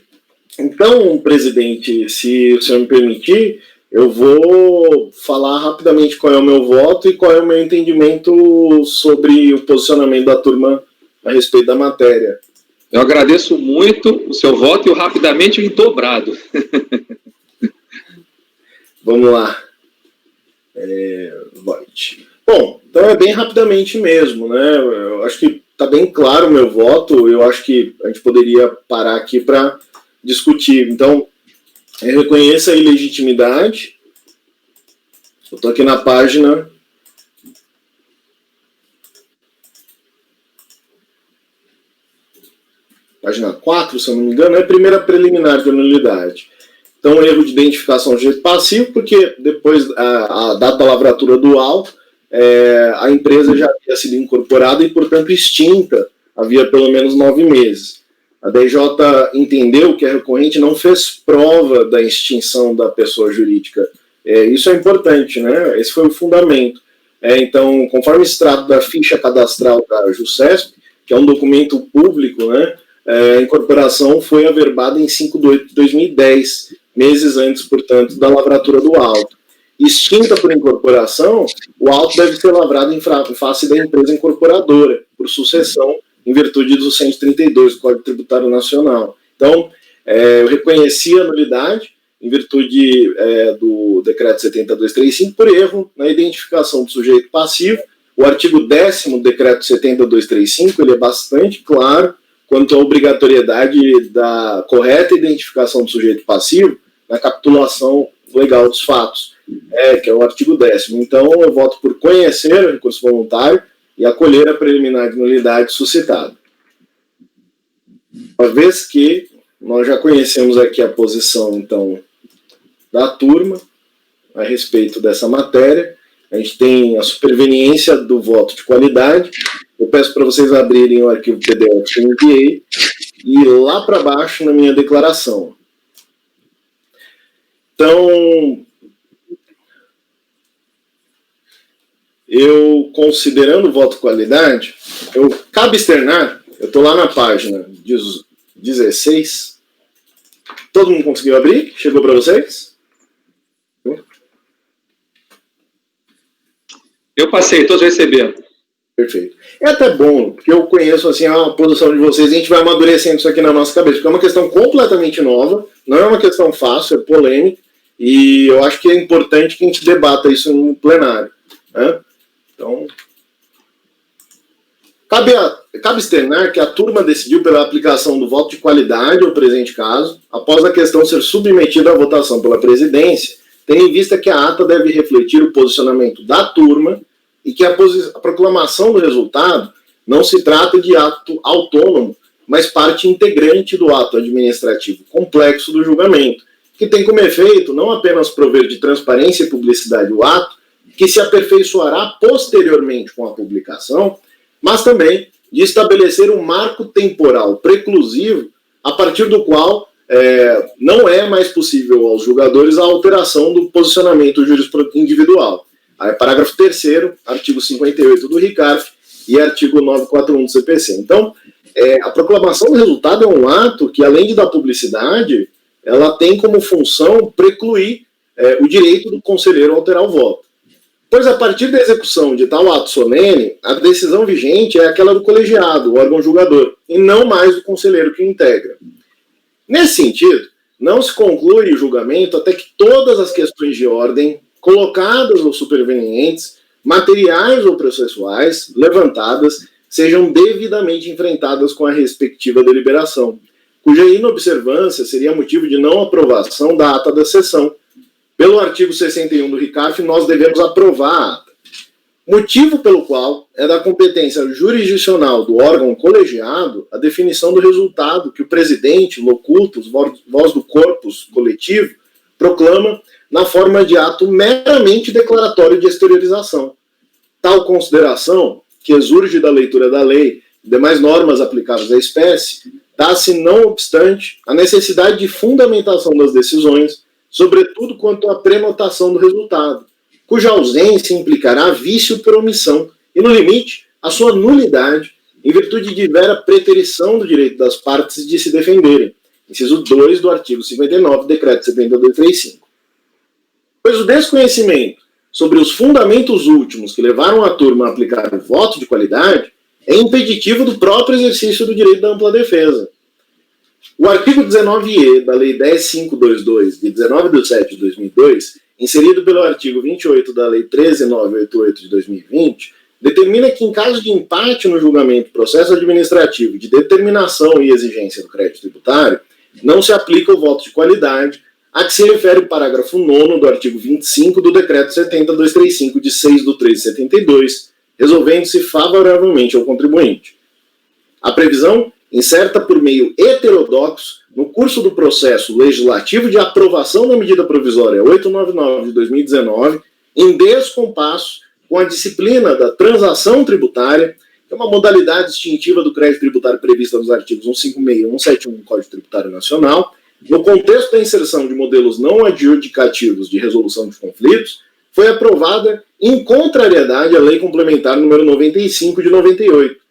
Então, presidente, se o senhor me permitir, eu vou falar rapidamente qual é o meu voto e qual é o meu entendimento sobre o posicionamento da turma a respeito da matéria. Eu agradeço muito o seu voto e o rapidamente em dobrado. Vamos lá. Bom, então é bem rapidamente mesmo, né? Eu acho que está bem claro o meu voto, eu acho que a gente poderia parar aqui para discutir. Então, eu reconheço a ilegitimidade. Eu estou aqui na página... Página 4, se eu não me engano, é a primeira preliminar de nulidade. Então, erro de identificação de jeito passivo, porque depois a data da lavratura do auto, a empresa já havia sido incorporada e, portanto, extinta, havia pelo menos 9 meses. A DJ entendeu que a recorrente não fez prova da extinção da pessoa jurídica. Isso é importante, né? Esse foi o fundamento. Então, conforme se trata da ficha cadastral da JUSESP, que é um documento público, né? A incorporação foi averbada em 5 de 8 de 2010, meses antes, portanto, da lavratura do auto. Extinta por incorporação, o auto deve ser lavrado em face da empresa incorporadora, por sucessão, em virtude do 132 do Código Tributário Nacional. Então, eu reconheci a nulidade, em virtude do Decreto 70235, por erro na identificação do sujeito passivo. O artigo 10º do Decreto 70235, ele é bastante claro quanto à obrigatoriedade da correta identificação do sujeito passivo na capitulação legal dos fatos, que é o artigo 10º. Então, eu voto por conhecer o recurso voluntário e acolher a preliminar de nulidade suscitada. Uma vez que nós já conhecemos aqui a posição, então, da turma a respeito dessa matéria, a gente tem a superveniência do voto de qualidade. Eu peço para vocês abrirem o arquivo PDF que eu enviei e ir lá para baixo na minha declaração. Então, eu, considerando o voto de qualidade, cabe externar, eu estou lá na página 16. Todo mundo conseguiu abrir? Chegou para vocês? Eu passei, todos receberam. Perfeito. É até bom, porque eu conheço assim, a posição de vocês e a gente vai amadurecendo isso aqui na nossa cabeça, porque é uma questão completamente nova, não é uma questão fácil, é polêmica, e eu acho que é importante que a gente debata isso no plenário, né? Então, cabe externar que a turma decidiu pela aplicação do voto de qualidade ao presente caso, após a questão ser submetida à votação pela presidência, tendo em vista que a ata deve refletir o posicionamento da turma e que a proclamação do resultado não se trata de ato autônomo, mas parte integrante do ato administrativo complexo do julgamento, que tem como efeito não apenas prover de transparência e publicidade o ato, que se aperfeiçoará posteriormente com a publicação, mas também de estabelecer um marco temporal preclusivo a partir do qual não é mais possível aos julgadores a alteração do posicionamento individual. Parágrafo 3º, artigo 58 do RICARF e artigo 941 do CPC. Então, a proclamação do resultado é um ato que, além de dar publicidade, ela tem como função precluir o direito do conselheiro a alterar o voto. Pois, a partir da execução de tal ato solene, a decisão vigente é aquela do colegiado, o órgão julgador, e não mais do conselheiro que o integra. Nesse sentido, não se conclui o julgamento até que todas as questões de ordem colocadas ou supervenientes, materiais ou processuais, levantadas, sejam devidamente enfrentadas com a respectiva deliberação, cuja inobservância seria motivo de não aprovação da ata da sessão. Pelo artigo 61 do RICARF, nós devemos aprovar a ata. Motivo pelo qual é da competência jurisdicional do órgão colegiado a definição do resultado que o presidente, locutus, voz do corpus coletivo, proclama na forma de ato meramente declaratório de exteriorização. Tal consideração, que exurge da leitura da lei e demais normas aplicáveis à espécie, dá-se, não obstante, a necessidade de fundamentação das decisões, sobretudo quanto à prenotação do resultado, cuja ausência implicará vício por omissão e, no limite, a sua nulidade, em virtude de vera preterição do direito das partes de se defenderem. Inciso 2 do artigo 59 do Decreto 7235. Pois o desconhecimento sobre os fundamentos últimos que levaram a turma a aplicar o voto de qualidade é impeditivo do próprio exercício do direito da ampla defesa. O artigo 19e da Lei 10.522, de 19/7 de 2002, inserido pelo artigo 28 da Lei 13.988 de 2020, determina que, em caso de empate no julgamento do processo administrativo de determinação e exigência do crédito tributário, não se aplica o voto de qualidade, a que se refere o parágrafo 9º do artigo 25 do Decreto 70.235, de 6/3/72, resolvendo-se favoravelmente ao contribuinte. A previsão, incerta por meio heterodoxo no curso do processo legislativo de aprovação da medida provisória 899 de 2019, em descompasso com a disciplina da transação tributária, que é uma modalidade distintiva do crédito tributário prevista nos artigos 156 e 171 do Código Tributário Nacional, no contexto da inserção de modelos não adjudicativos de resolução de conflitos, foi aprovada em contrariedade à Lei Complementar número 95 de 98,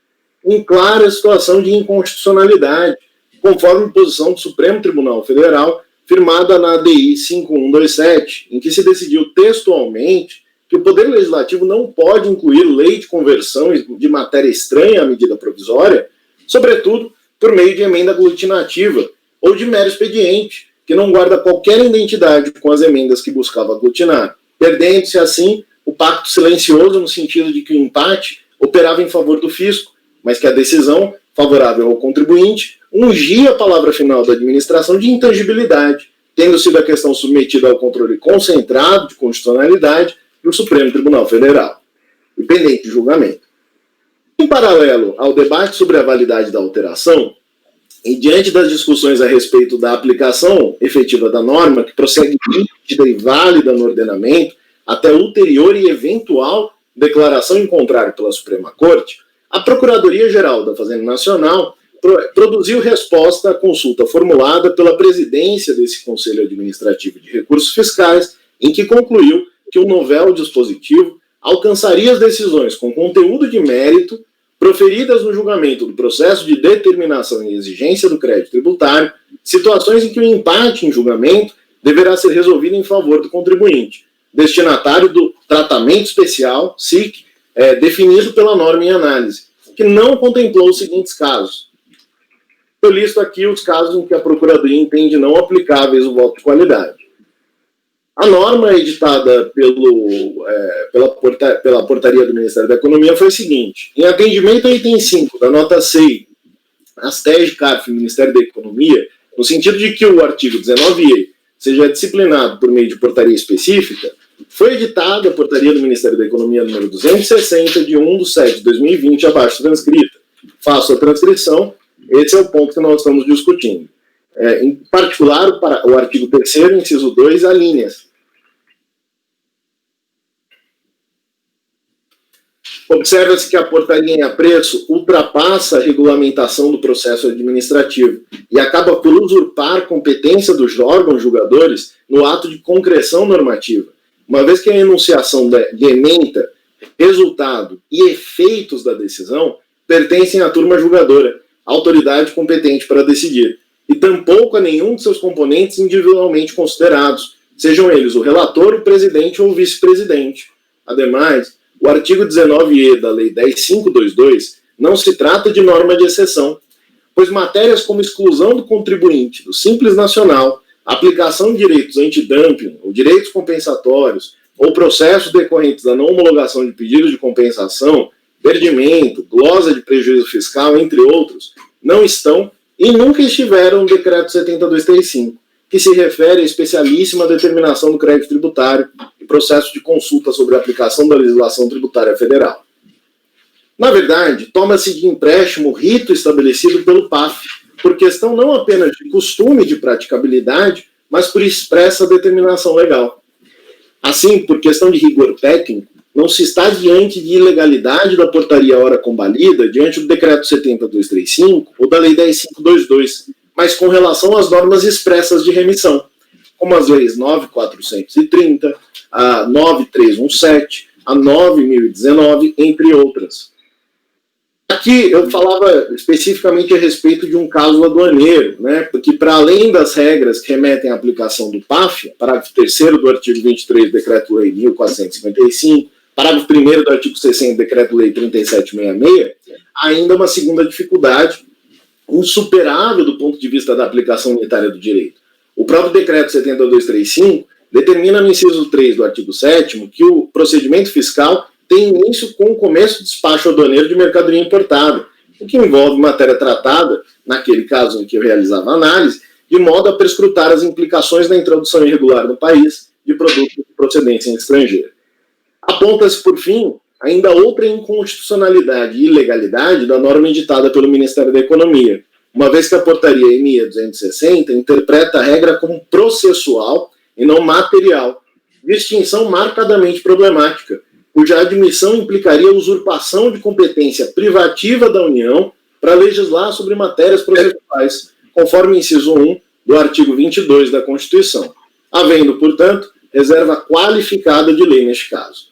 em clara situação de inconstitucionalidade, conforme posição do Supremo Tribunal Federal, firmada na ADI 5127, em que se decidiu textualmente que o Poder Legislativo não pode incluir lei de conversão de matéria estranha à medida provisória, sobretudo por meio de emenda aglutinativa ou de mero expediente, que não guarda qualquer identidade com as emendas que buscava aglutinar, perdendo-se assim o pacto silencioso no sentido de que o empate operava em favor do fisco, mas que a decisão, favorável ao contribuinte, ungia a palavra final da administração de intangibilidade, tendo sido a questão submetida ao controle concentrado de constitucionalidade do Supremo Tribunal Federal, e pendente de julgamento. Em paralelo ao debate sobre a validade da alteração, e diante das discussões a respeito da aplicação efetiva da norma, que prossegue nítida e válida no ordenamento, até ulterior e eventual declaração em contrário pela Suprema Corte, a Procuradoria-Geral da Fazenda Nacional produziu resposta à consulta formulada pela presidência desse Conselho Administrativo de Recursos Fiscais, em que concluiu que o novel dispositivo alcançaria as decisões com conteúdo de mérito proferidas no julgamento do processo de determinação e exigência do crédito tributário, situações em que o empate em julgamento deverá ser resolvido em favor do contribuinte, destinatário do tratamento especial, SIC, definido pela norma em análise, que não contemplou os seguintes casos. Eu listo aqui os casos em que a Procuradoria entende não aplicáveis o voto de qualidade. A norma editada pela portaria do Ministério da Economia foi a seguinte: em atendimento ao item 5 da nota 6, ASTEG CARF, Ministério da Economia, no sentido de que o artigo 19e seja disciplinado por meio de portaria específica, foi editada a portaria do Ministério da Economia número 260, de 1/7 de 2020, abaixo transcrita. Faço a transcrição, esse é o ponto que nós estamos discutindo. Em particular, o artigo 3º, inciso 2, alíneas. Observa-se que a portaria em apreço ultrapassa a regulamentação do processo administrativo e acaba por usurpar competência dos órgãos julgadores no ato de concreção normativa, uma vez que a enunciação de ementa, resultado e efeitos da decisão pertencem à turma julgadora, autoridade competente para decidir, e tampouco a nenhum de seus componentes individualmente considerados, sejam eles o relator, o presidente ou o vice-presidente. Ademais, o artigo 19e da Lei 10.522 não se trata de norma de exceção, pois matérias como exclusão do contribuinte do Simples Nacional, aplicação de direitos antidumping ou direitos compensatórios, ou processos decorrentes da não homologação de pedidos de compensação, perdimento, glosa de prejuízo fiscal, entre outros, não estão e nunca estiveram no Decreto 7235, que se refere à especialíssima determinação do crédito tributário e processo de consulta sobre a aplicação da legislação tributária federal. Na verdade, toma-se de empréstimo o rito estabelecido pelo PAF, por questão não apenas de costume de praticabilidade, mas por expressa determinação legal. Assim, por questão de rigor técnico, não se está diante de ilegalidade da portaria ora combalida diante do decreto 70.235 ou da lei 10.522, mas com relação às normas expressas de remissão, como as leis 9.430, a 9.317, a 9.019, entre outras. Aqui eu falava especificamente a respeito de um caso aduaneiro, né, porque para além das regras que remetem à aplicação do PAF, parágrafo 3º do artigo 23 do Decreto-Lei 1455, parágrafo 1º do artigo 60 do Decreto-Lei 3766, ainda uma segunda dificuldade insuperável do ponto de vista da aplicação unitária do direito. O próprio Decreto 70.235 determina no inciso 3 do artigo 7º que o procedimento fiscal tem início com o começo do despacho aduaneiro de mercadoria importada, o que envolve matéria tratada, naquele caso em que eu realizava a análise, de modo a prescrutar as implicações da introdução irregular no país de produtos de procedência estrangeira. Aponta-se, por fim, ainda outra inconstitucionalidade e ilegalidade da norma editada pelo Ministério da Economia, uma vez que a portaria EMIA 260 interpreta a regra como processual e não material, distinção marcadamente problemática, cuja admissão implicaria a usurpação de competência privativa da União para legislar sobre matérias processuais, conforme o inciso 1 do artigo 22 da Constituição, havendo, portanto, reserva qualificada de lei neste caso.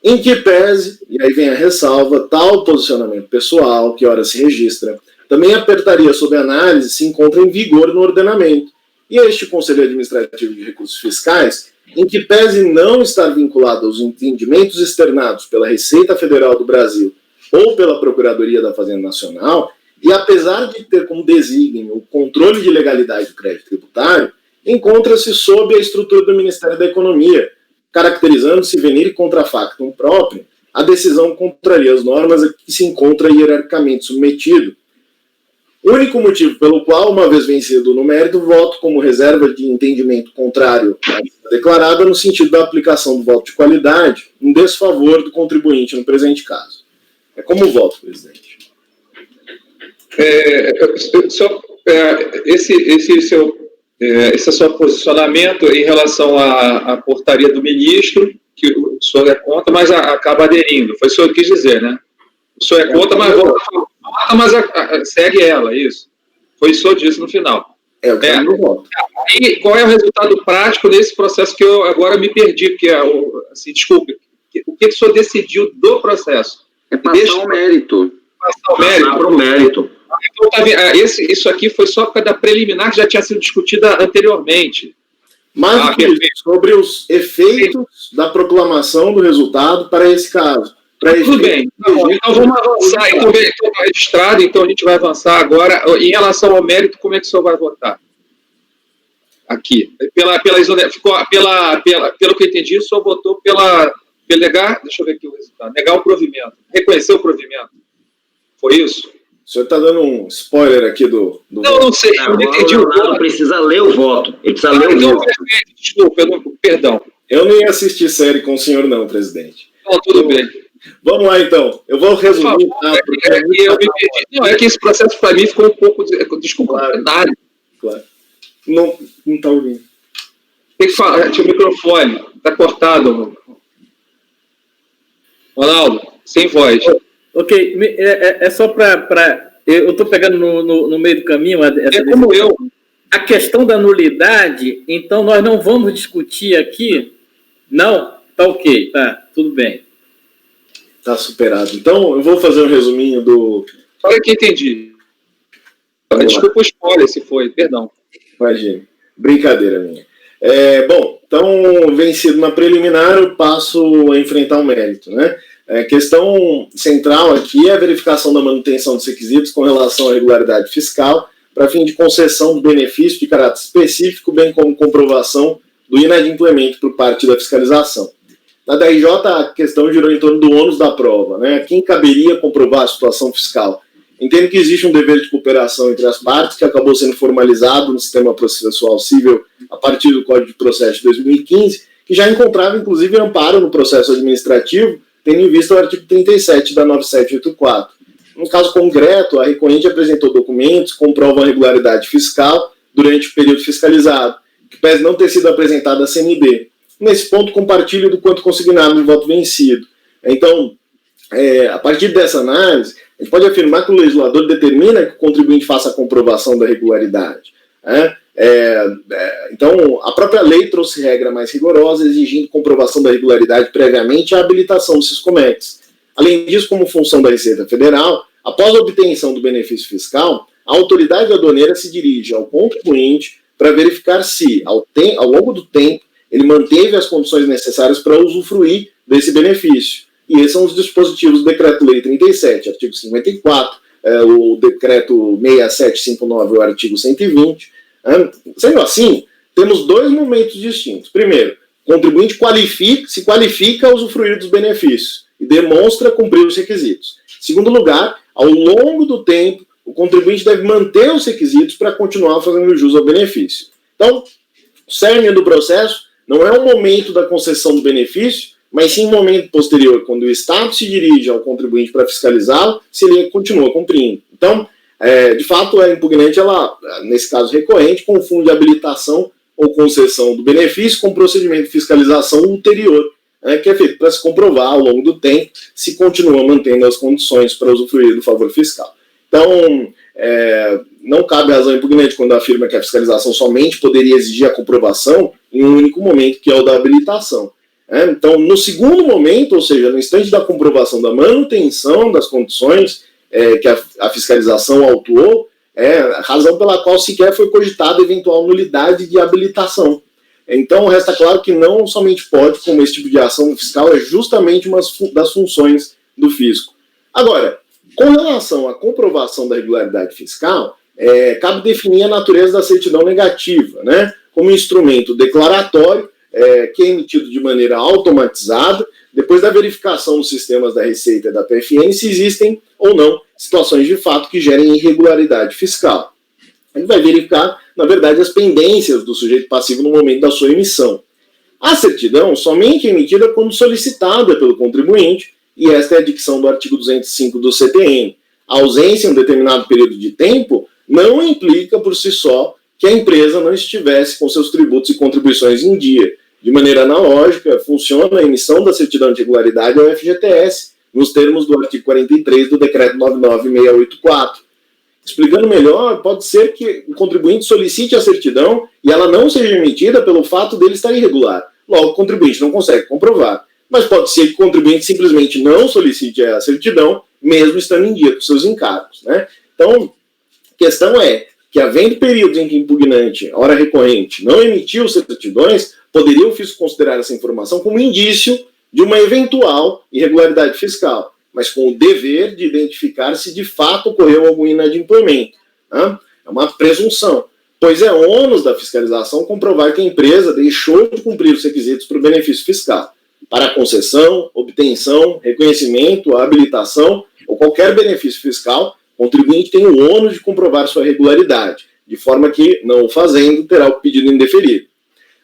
Em que pese, e aí vem a ressalva, tal posicionamento pessoal, que ora se registra, também a portaria sob análise se encontra em vigor no ordenamento, e este Conselho Administrativo de Recursos Fiscais, em que pese não estar vinculado aos entendimentos externados pela Receita Federal do Brasil ou pela Procuradoria da Fazenda Nacional, e apesar de ter como desígnio o controle de legalidade do crédito tributário, encontra-se sob a estrutura do Ministério da Economia, caracterizando-se venir e contra factum próprio, a decisão contraria as normas a que se encontra hierarquicamente submetido. O único motivo pelo qual, uma vez vencido no mérito, voto como reserva de entendimento contrário à declarada no sentido da aplicação do voto de qualidade em desfavor do contribuinte no presente caso. É como voto, presidente. Esse seu posicionamento em relação à portaria do ministro, que o senhor é contra, mas acaba aderindo. Foi o senhor que quis dizer, né? O senhor é contra, mas vota, mas segue ela, isso. Foi isso que o senhor disse no final. E qual é o resultado prático desse processo que eu agora me perdi? Porque, assim, desculpe, o que o senhor decidiu do processo? É passar o mérito. Passar o mérito. Para o mérito. Então, tá vendo, isso aqui foi só por causa da preliminar que já tinha sido discutida anteriormente. Mas sobre os efeitos da proclamação do resultado para esse caso. Tudo bem, então vamos avançar. Então está registrado, então a gente vai avançar agora. Em relação ao mérito, como é que o senhor vai votar? Aqui. Pelo que eu entendi, o senhor votou pela negar. Deixa eu ver aqui o resultado. Negar o provimento. Reconhecer o provimento. Foi isso? O senhor está dando um spoiler aqui do não sei. Eu não entendi o voto. Não precisa ler o voto. Ele precisa ler o voto. Desculpa, perdão. Eu nem assisti série com o senhor, não, presidente. Tudo bem. Vamos lá, então. Eu vou resumir. É que esse processo, para mim, ficou um pouco descomplicado. Claro. Não está ouvindo. Tem que falar. Tinha o microfone. Está cortado. Ronaldo, sem voz. Ok. É só para... Eu estou pegando no meio do caminho... como eu. A questão da nulidade, então, nós não vamos discutir aqui? Não? Tá ok. Tá, tudo bem. Está superado. Então, eu vou fazer um resuminho do... Olha que entendi. Desculpa o spoiler se foi, perdão. Imagina. Brincadeira minha. Bom, então, vencido na preliminar, eu passo a enfrentar o mérito, né? A questão central aqui é a verificação da manutenção dos requisitos com relação à regularidade fiscal, para fim de concessão do benefício de caráter específico, bem como comprovação do inadimplemento por parte da fiscalização. Na DRJ, a questão girou em torno do ônus da prova, né? A quem caberia comprovar a situação fiscal? Entendo que existe um dever de cooperação entre as partes, que acabou sendo formalizado no sistema processual civil a partir do Código de Processo de 2015, que já encontrava, inclusive, amparo no processo administrativo, tendo em vista o artigo 37 da 9784. No caso concreto, a recorrente apresentou documentos que comprovam a regularidade fiscal durante o período fiscalizado, que pese não ter sido apresentada à CNB. Nesse ponto, compartilho do quanto consignado no voto vencido. Então, a partir dessa análise, a gente pode afirmar que o legislador determina que o contribuinte faça a comprovação da regularidade. Então, a própria lei trouxe regra mais rigorosa, exigindo comprovação da regularidade previamente à habilitação do Siscomex. Além disso, como função da Receita Federal, após a obtenção do benefício fiscal, a autoridade aduaneira se dirige ao contribuinte para verificar se, ao longo do tempo, ele manteve as condições necessárias para usufruir desse benefício. E esses são os dispositivos do Decreto-Lei 37, artigo 54, o Decreto 6759, o artigo 120. Sendo assim, temos dois momentos distintos. Primeiro, o contribuinte se qualifica a usufruir dos benefícios e demonstra cumprir os requisitos. Segundo lugar, ao longo do tempo, o contribuinte deve manter os requisitos para continuar fazendo jus ao benefício. Então, o cerne do processo não é o momento da concessão do benefício, mas sim um momento posterior, quando o Estado se dirige ao contribuinte para fiscalizá-lo, se ele continua cumprindo. Então, de fato, a impugnante, ela, nesse caso recorrente, confunde habilitação ou concessão do benefício com procedimento de fiscalização ulterior, que é feito para se comprovar ao longo do tempo se continua mantendo as condições para usufruir do favor fiscal. Então, não cabe razão impugnante quando afirma que a fiscalização somente poderia exigir a comprovação em um único momento, que é o da habilitação. Então, no segundo momento, ou seja, no instante da comprovação da manutenção das condições que a fiscalização autuou, a razão pela qual sequer foi cogitada eventual nulidade de habilitação. Então, resta claro que não somente pode, como esse tipo de ação fiscal é justamente uma das funções do fisco. Agora, com relação à comprovação da regularidade fiscal, cabe definir a natureza da certidão negativa, como instrumento declaratório, que é emitido de maneira automatizada, depois da verificação nos sistemas da Receita e da PFN, se existem ou não situações de fato que gerem irregularidade fiscal. Ele vai verificar, na verdade, as pendências do sujeito passivo no momento da sua emissão. A certidão somente é emitida quando solicitada pelo contribuinte, e esta é a dicção do artigo 205 do CTN. A ausência em um determinado período de tempo não implica por si só que a empresa não estivesse com seus tributos e contribuições em dia. De maneira analógica, funciona a emissão da certidão de regularidade ao FGTS, nos termos do artigo 43 do Decreto 99684. Explicando melhor, pode ser que o contribuinte solicite a certidão e ela não seja emitida pelo fato dele estar irregular. Logo, o contribuinte não consegue comprovar. Mas pode ser que o contribuinte simplesmente não solicite a certidão, mesmo estando em dia com seus encargos. Então, a questão é que, havendo períodos em que o impugnante, hora recorrente, não emitiu certidões, poderia o fisco considerar essa informação como indício de uma eventual irregularidade fiscal, mas com o dever de identificar se de fato ocorreu algum inadimplemento. É uma presunção, pois é ônus da fiscalização comprovar que a empresa deixou de cumprir os requisitos para o benefício fiscal. Para a concessão, obtenção, reconhecimento, habilitação ou qualquer benefício fiscal, o contribuinte tem o ônus de comprovar sua regularidade, de forma que, não o fazendo, terá o pedido indeferido.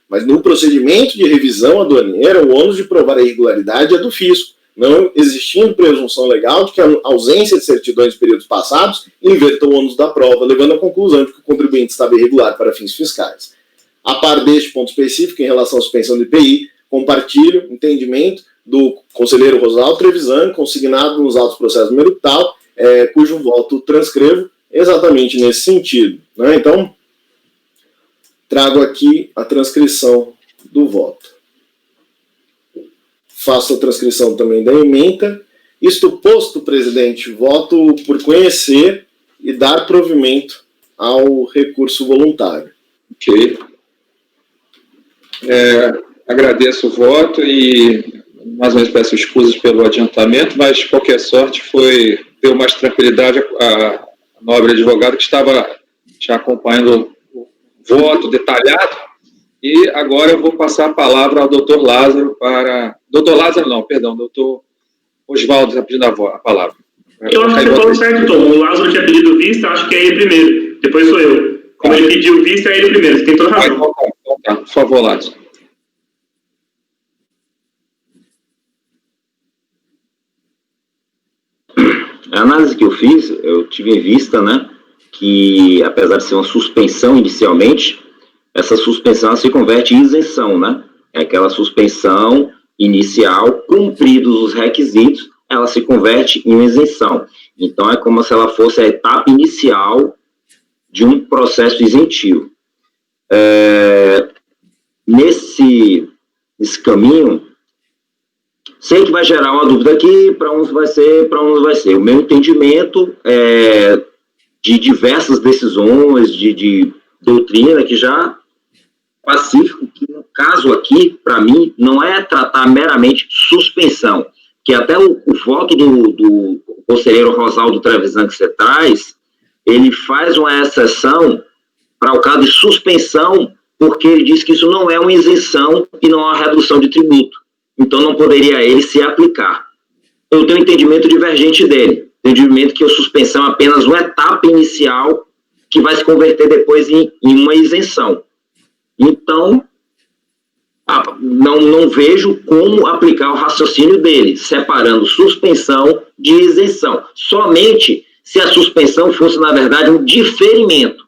Mas no procedimento de revisão aduaneira, o ônus de provar a irregularidade é do fisco, não existindo presunção legal de que a ausência de certidões de períodos passados inverta o ônus da prova, levando à conclusão de que o contribuinte estava irregular para fins fiscais. A par deste ponto específico, em relação à suspensão do IPI, compartilho o entendimento do conselheiro Rosaldo Trevisan, consignado nos autos do processo número tal, cujo voto transcrevo exatamente nesse sentido. Então, trago aqui a transcrição do voto. Faço a transcrição também da ementa. Isto posto, presidente, voto por conhecer e dar provimento ao recurso voluntário. Ok. Agradeço o voto e, mais uma vez, peço escusas pelo adiantamento, mas, de qualquer sorte, deu mais tranquilidade a nobre advogado que estava já acompanhando o voto detalhado. E agora eu vou passar a palavra ao doutor Lázaro para... Doutor Lázaro não, perdão, doutor Osvaldo está pedindo a palavra. Eu acho que você falou certo, Tom. O Lázaro tinha pedido vista, acho que é ele primeiro, depois sou eu. Como ele pediu vista, é ele primeiro, você tem toda razão. Então tá, por favor, Lázaro. A análise que eu fiz, eu tive em vista, que apesar de ser uma suspensão inicialmente, essa suspensão se converte em isenção, É aquela suspensão inicial, cumpridos os requisitos, ela se converte em isenção. Então, é como se ela fosse a etapa inicial de um processo isentivo. Nesse caminho, sei que vai gerar uma dúvida aqui, para uns vai ser, para uns não vai ser. O meu entendimento de diversas decisões, de doutrina, que já pacífico, que no caso aqui, para mim, não é tratar meramente suspensão, que até o voto do conselheiro Rosaldo Trevisan que você traz, ele faz uma exceção para o caso de suspensão, porque ele diz que isso não é uma isenção e não é uma redução de tributo. Então, não poderia ele se aplicar. Eu tenho um entendimento divergente dele. Entendimento que a suspensão é apenas uma etapa inicial que vai se converter depois em uma isenção. Então, não vejo como aplicar o raciocínio dele, separando suspensão de isenção. Somente se a suspensão fosse, na verdade, um diferimento.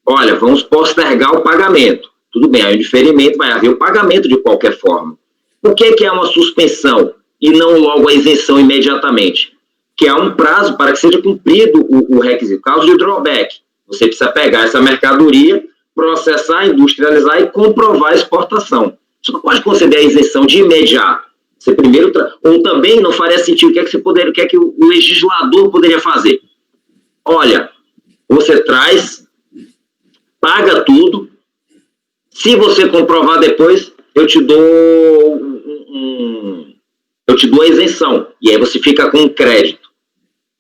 Olha, vamos postergar o pagamento. Tudo bem, aí o diferimento vai haver o pagamento de qualquer forma. Por que é uma suspensão e não logo a isenção imediatamente? Que há um prazo para que seja cumprido o requisito. Caso de drawback, você precisa pegar essa mercadoria, processar, industrializar e comprovar a exportação. Você não pode conceder a isenção de imediato. Você primeiro ou também não faria sentido. O que é que o legislador poderia fazer? Olha, você traz, paga tudo. Se você comprovar depois, eu te dou a isenção. E aí você fica com um crédito.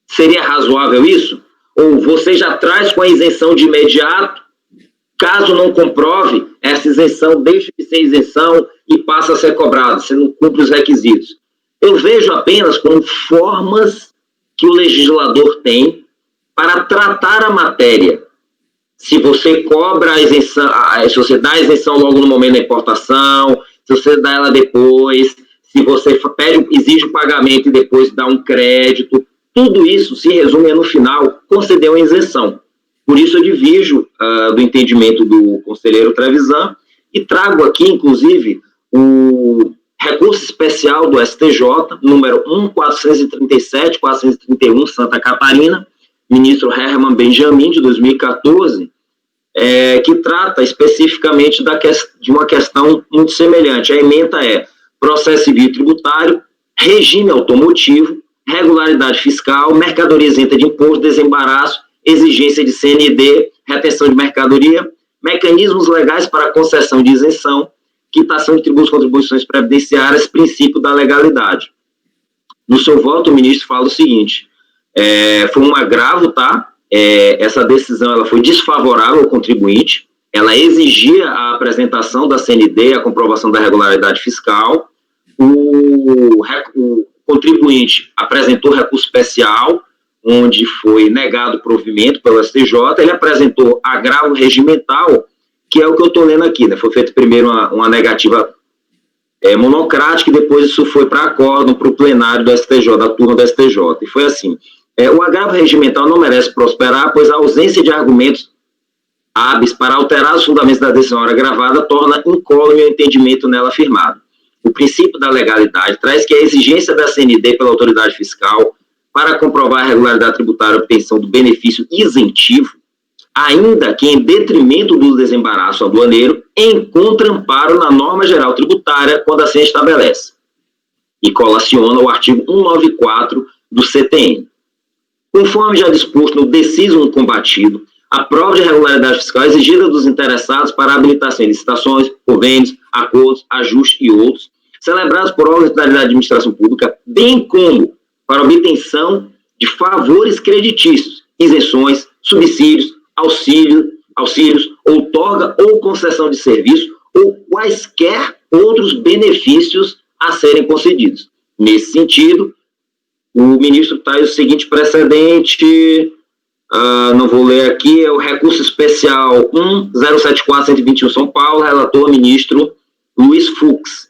Seria razoável isso? Ou você já traz com a isenção de imediato, caso não comprove, essa isenção deixa de ser isenção e passa a ser cobrada, você não cumpre os requisitos. Eu vejo apenas como formas que o legislador tem para tratar a matéria. Se você cobra a isenção, se você dá a isenção logo no momento da importação, se você dá ela depois, se você exige o pagamento e depois dá um crédito, tudo isso se resume no final, conceder uma isenção. Por isso eu divido do entendimento do conselheiro Trevisan e trago aqui, inclusive, o recurso especial do STJ, número 1.437.431, Santa Catarina, ministro Herman Benjamin, de 2014, que trata especificamente de uma questão muito semelhante. A ementa é processo civil e tributário, regime automotivo, regularidade fiscal, mercadoria isenta de imposto, desembaraço, exigência de CND, retenção de mercadoria, mecanismos legais para concessão de isenção, quitação de tributos, contribuições previdenciárias, princípio da legalidade. No seu voto, o ministro fala o seguinte, foi um agravo, tá? Essa decisão ela foi desfavorável ao contribuinte, ela exigia a apresentação da CND, a comprovação da regularidade fiscal, o contribuinte apresentou recurso especial, onde foi negado o provimento pelo STJ, ele apresentou agravo regimental, que é o que eu estou lendo aqui, né? Foi feito primeiro uma negativa monocrática, e depois isso foi para acórdão, para o plenário do STJ, da turma do STJ, e foi assim, o agravo regimental não merece prosperar, pois a ausência de argumentos hábeis para alterar os fundamentos da decisão agravada torna incólume o entendimento nela firmado. O princípio da legalidade traz que a exigência da CND pela autoridade fiscal para comprovar a regularidade tributária e obtenção do benefício isentivo, ainda que em detrimento do desembaraço aduaneiro, encontra amparo na norma geral tributária quando assim estabelece, e colaciona o artigo 194 do CTN. Conforme já disposto no deciso combatido, a prova de regularidade fiscal é exigida dos interessados para a habilitação em licitações, convênios, acordos, ajustes e outros, celebrados por órgãos da administração pública, bem como para obtenção de favores creditícios, isenções, subsídios, auxílios, outorga ou concessão de serviço, ou quaisquer outros benefícios a serem concedidos. Nesse sentido, o ministro traz o seguinte precedente, não vou ler aqui, é o recurso especial 1.074.121 São Paulo, relator ministro Luiz Fux,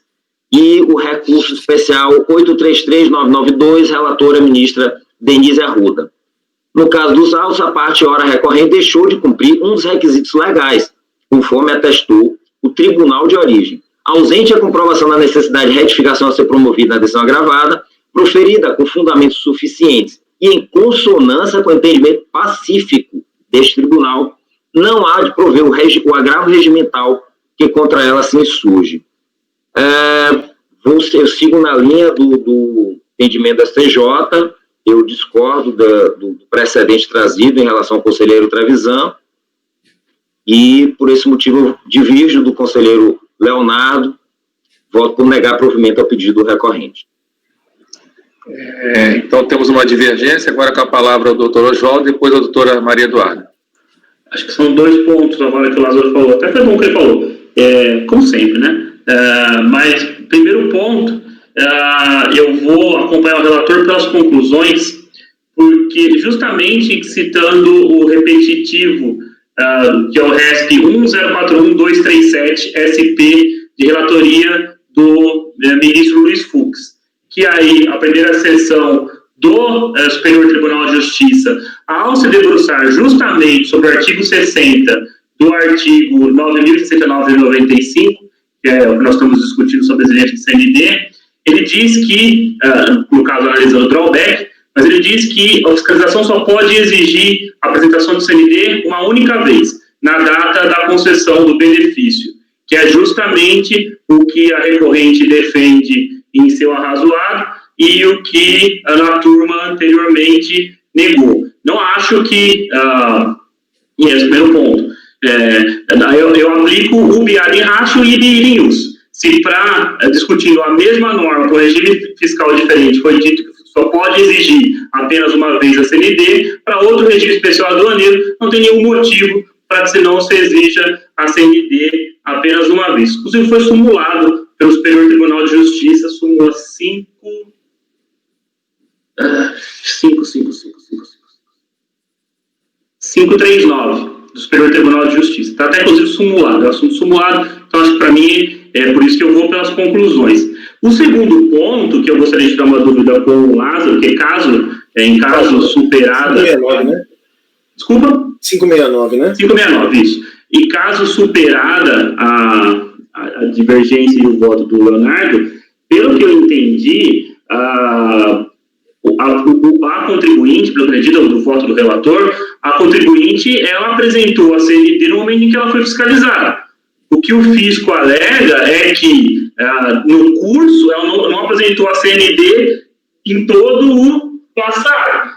e o recurso especial 833.992, relatora ministra Denise Arruda. No caso dos autos, a parte hora recorrente deixou de cumprir um dos requisitos legais, conforme atestou o tribunal de origem. ausente a comprovação da necessidade de retificação a ser promovida na decisão agravada, proferida com fundamentos suficientes e em consonância com o entendimento pacífico deste tribunal, não há de prover o agravo regimental que contra ela se insurge. Eu sigo na linha do entendimento da STJ, eu discordo do precedente trazido em relação ao conselheiro Trevisan, e por esse motivo eu divirjo do conselheiro Leonardo, voto por negar provimento ao pedido do recorrente. Então temos uma divergência, agora com a palavra o doutor Oswaldo, depois a doutora Maria Eduarda. Acho que são 2 pontos agora que o Lázaro falou, até foi bom que ele falou, como sempre, né? Mas, primeiro ponto, eu vou acompanhar o relator pelas conclusões, porque justamente citando o repetitivo, que é o RESP 1041237 SP, de relatoria do ministro Luiz Fux, que aí a primeira sessão do Superior Tribunal de Justiça, ao se debruçar justamente sobre o artigo 60 do artigo 9.069 de 95, que é o que nós estamos discutindo sobre a exigência de CND, ele diz que, no caso analisando o drawback, mas ele diz que a fiscalização só pode exigir a apresentação do CND uma única vez, na data da concessão do benefício, que é justamente o que a recorrente defende em seu arrazoado e o que na turma anteriormente negou. Não acho que, e esse é o primeiro ponto, eu aplico o biad em ratio e de use. Se para, discutindo a mesma norma com regime fiscal diferente, foi dito que só pode exigir apenas uma vez a CND, para outro regime especial aduaneiro, não tem nenhum motivo para que não se exija a CND apenas uma vez. Inclusive foi simulado pelo Superior Tribunal de Justiça, súmula 539 do Superior Tribunal de Justiça. Está até, inclusive, simulado. É um assunto simulado, então, acho que, para mim, é por isso que eu vou pelas conclusões. O segundo ponto, que eu gostaria de dar uma dúvida com o Lázaro, que em caso superada... 569, né? Desculpa? 569, né? 569, isso. E caso superada a divergência e o voto do Leonardo, pelo que eu entendi, a contribuinte, pelo acredito do voto do relator, a contribuinte, ela apresentou a CND no momento em que ela foi fiscalizada. O que o fisco alega é que, no curso, ela não apresentou a CND em todo o passado.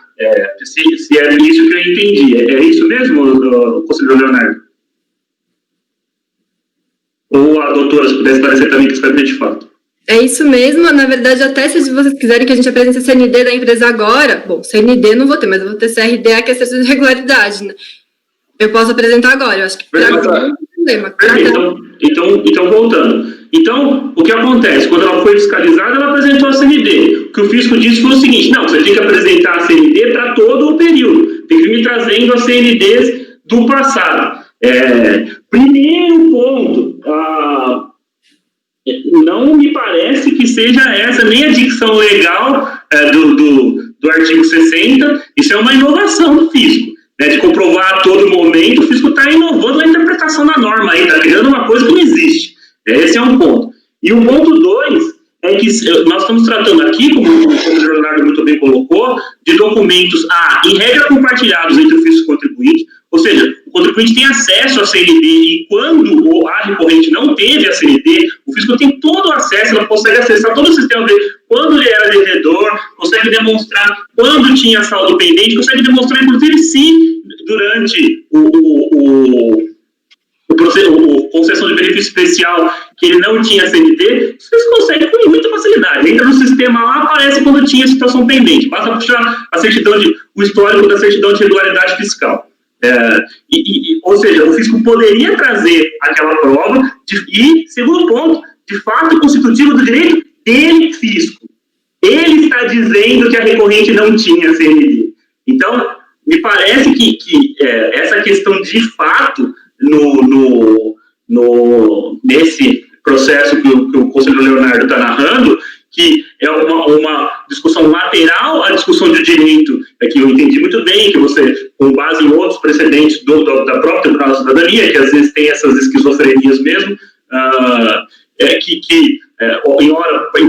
Se é isso que eu entendi. É isso mesmo, conselheiro Leonardo? Ou a doutora, se pudesse esclarecer também que isso foi de fato. É isso mesmo, na verdade, até se vocês quiserem que a gente apresente a CND da empresa agora, bom, CND não vou ter, mas eu vou ter CRD, a questão de regularidade, né? Eu posso apresentar agora, eu acho que para não tem problema. Então, voltando. Então, o que acontece? Quando ela foi fiscalizada, ela apresentou a CND. O que o fisco disse foi o seguinte: não, você tem que apresentar a CND para todo o período. Tem que vir trazendo as CNDs do passado. Primeiro ponto, não me parece que seja essa nem a dicção legal do artigo 60. Isso é uma inovação do fisco, de comprovar a todo momento. O fisco está inovando a interpretação da norma, está criando uma coisa que não existe. Esse é um ponto. E o ponto 2 é que nós estamos tratando aqui, como o Leonardo muito bem colocou, de documentos, em regra, compartilhados entre o fisco e o contribuinte, ou seja, o contribuinte tem acesso à CND e quando a recorrente não teve a CND, o fisco tem todo o acesso, ela consegue acessar todo o sistema dele, quando ele era devedor, consegue demonstrar quando tinha saldo pendente, consegue demonstrar, inclusive, se durante concessão de benefício especial que ele não tinha CND, vocês conseguem com muita facilidade. Entra no sistema lá, aparece quando tinha situação pendente. Basta puxar o histórico da certidão de regularidade fiscal. Ou seja, o fisco poderia trazer aquela prova e, segundo ponto, de fato constitutivo do direito dele, fisco. Ele está dizendo que a recorrente não tinha CND. Então, me parece que essa questão de fato nesse processo que o conselheiro Leonardo está narrando, que é uma discussão lateral à discussão de direito, que eu entendi muito bem, que você, com base em outros precedentes da própria Tribunal da Cidadania, que às vezes tem essas esquizofrenias mesmo, em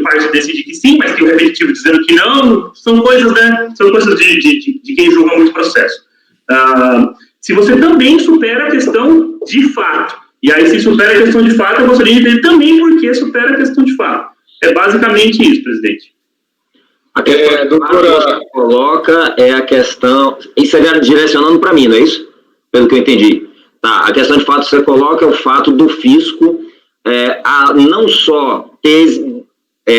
parte decide que sim, mas tem o repetitivo dizendo que não, são coisas, né, são coisas de quem julga muito o processo. Se você também supera a questão de fato, e aí se supera a questão de fato, eu gostaria de entender também por que supera a questão de fato. É basicamente isso, presidente. A questão doutora que coloca é a questão, isso é direcionando para mim, não é isso? Pelo que eu entendi. Tá, a questão de fato que você coloca é o fato do fisco não só ter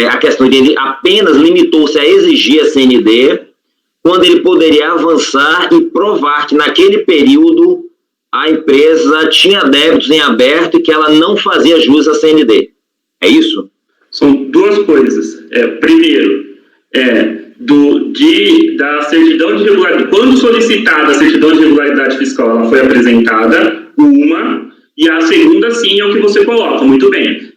a questão de ele apenas limitou-se a exigir a CND, quando ele poderia avançar e provar que naquele período a empresa tinha débitos em aberto e que ela não fazia jus à CND. É isso? São duas coisas. Primeiro, da certidão de regularidade. Quando solicitada a certidão de regularidade fiscal, ela foi apresentada, e a segunda, sim, é o que você coloca, muito bem.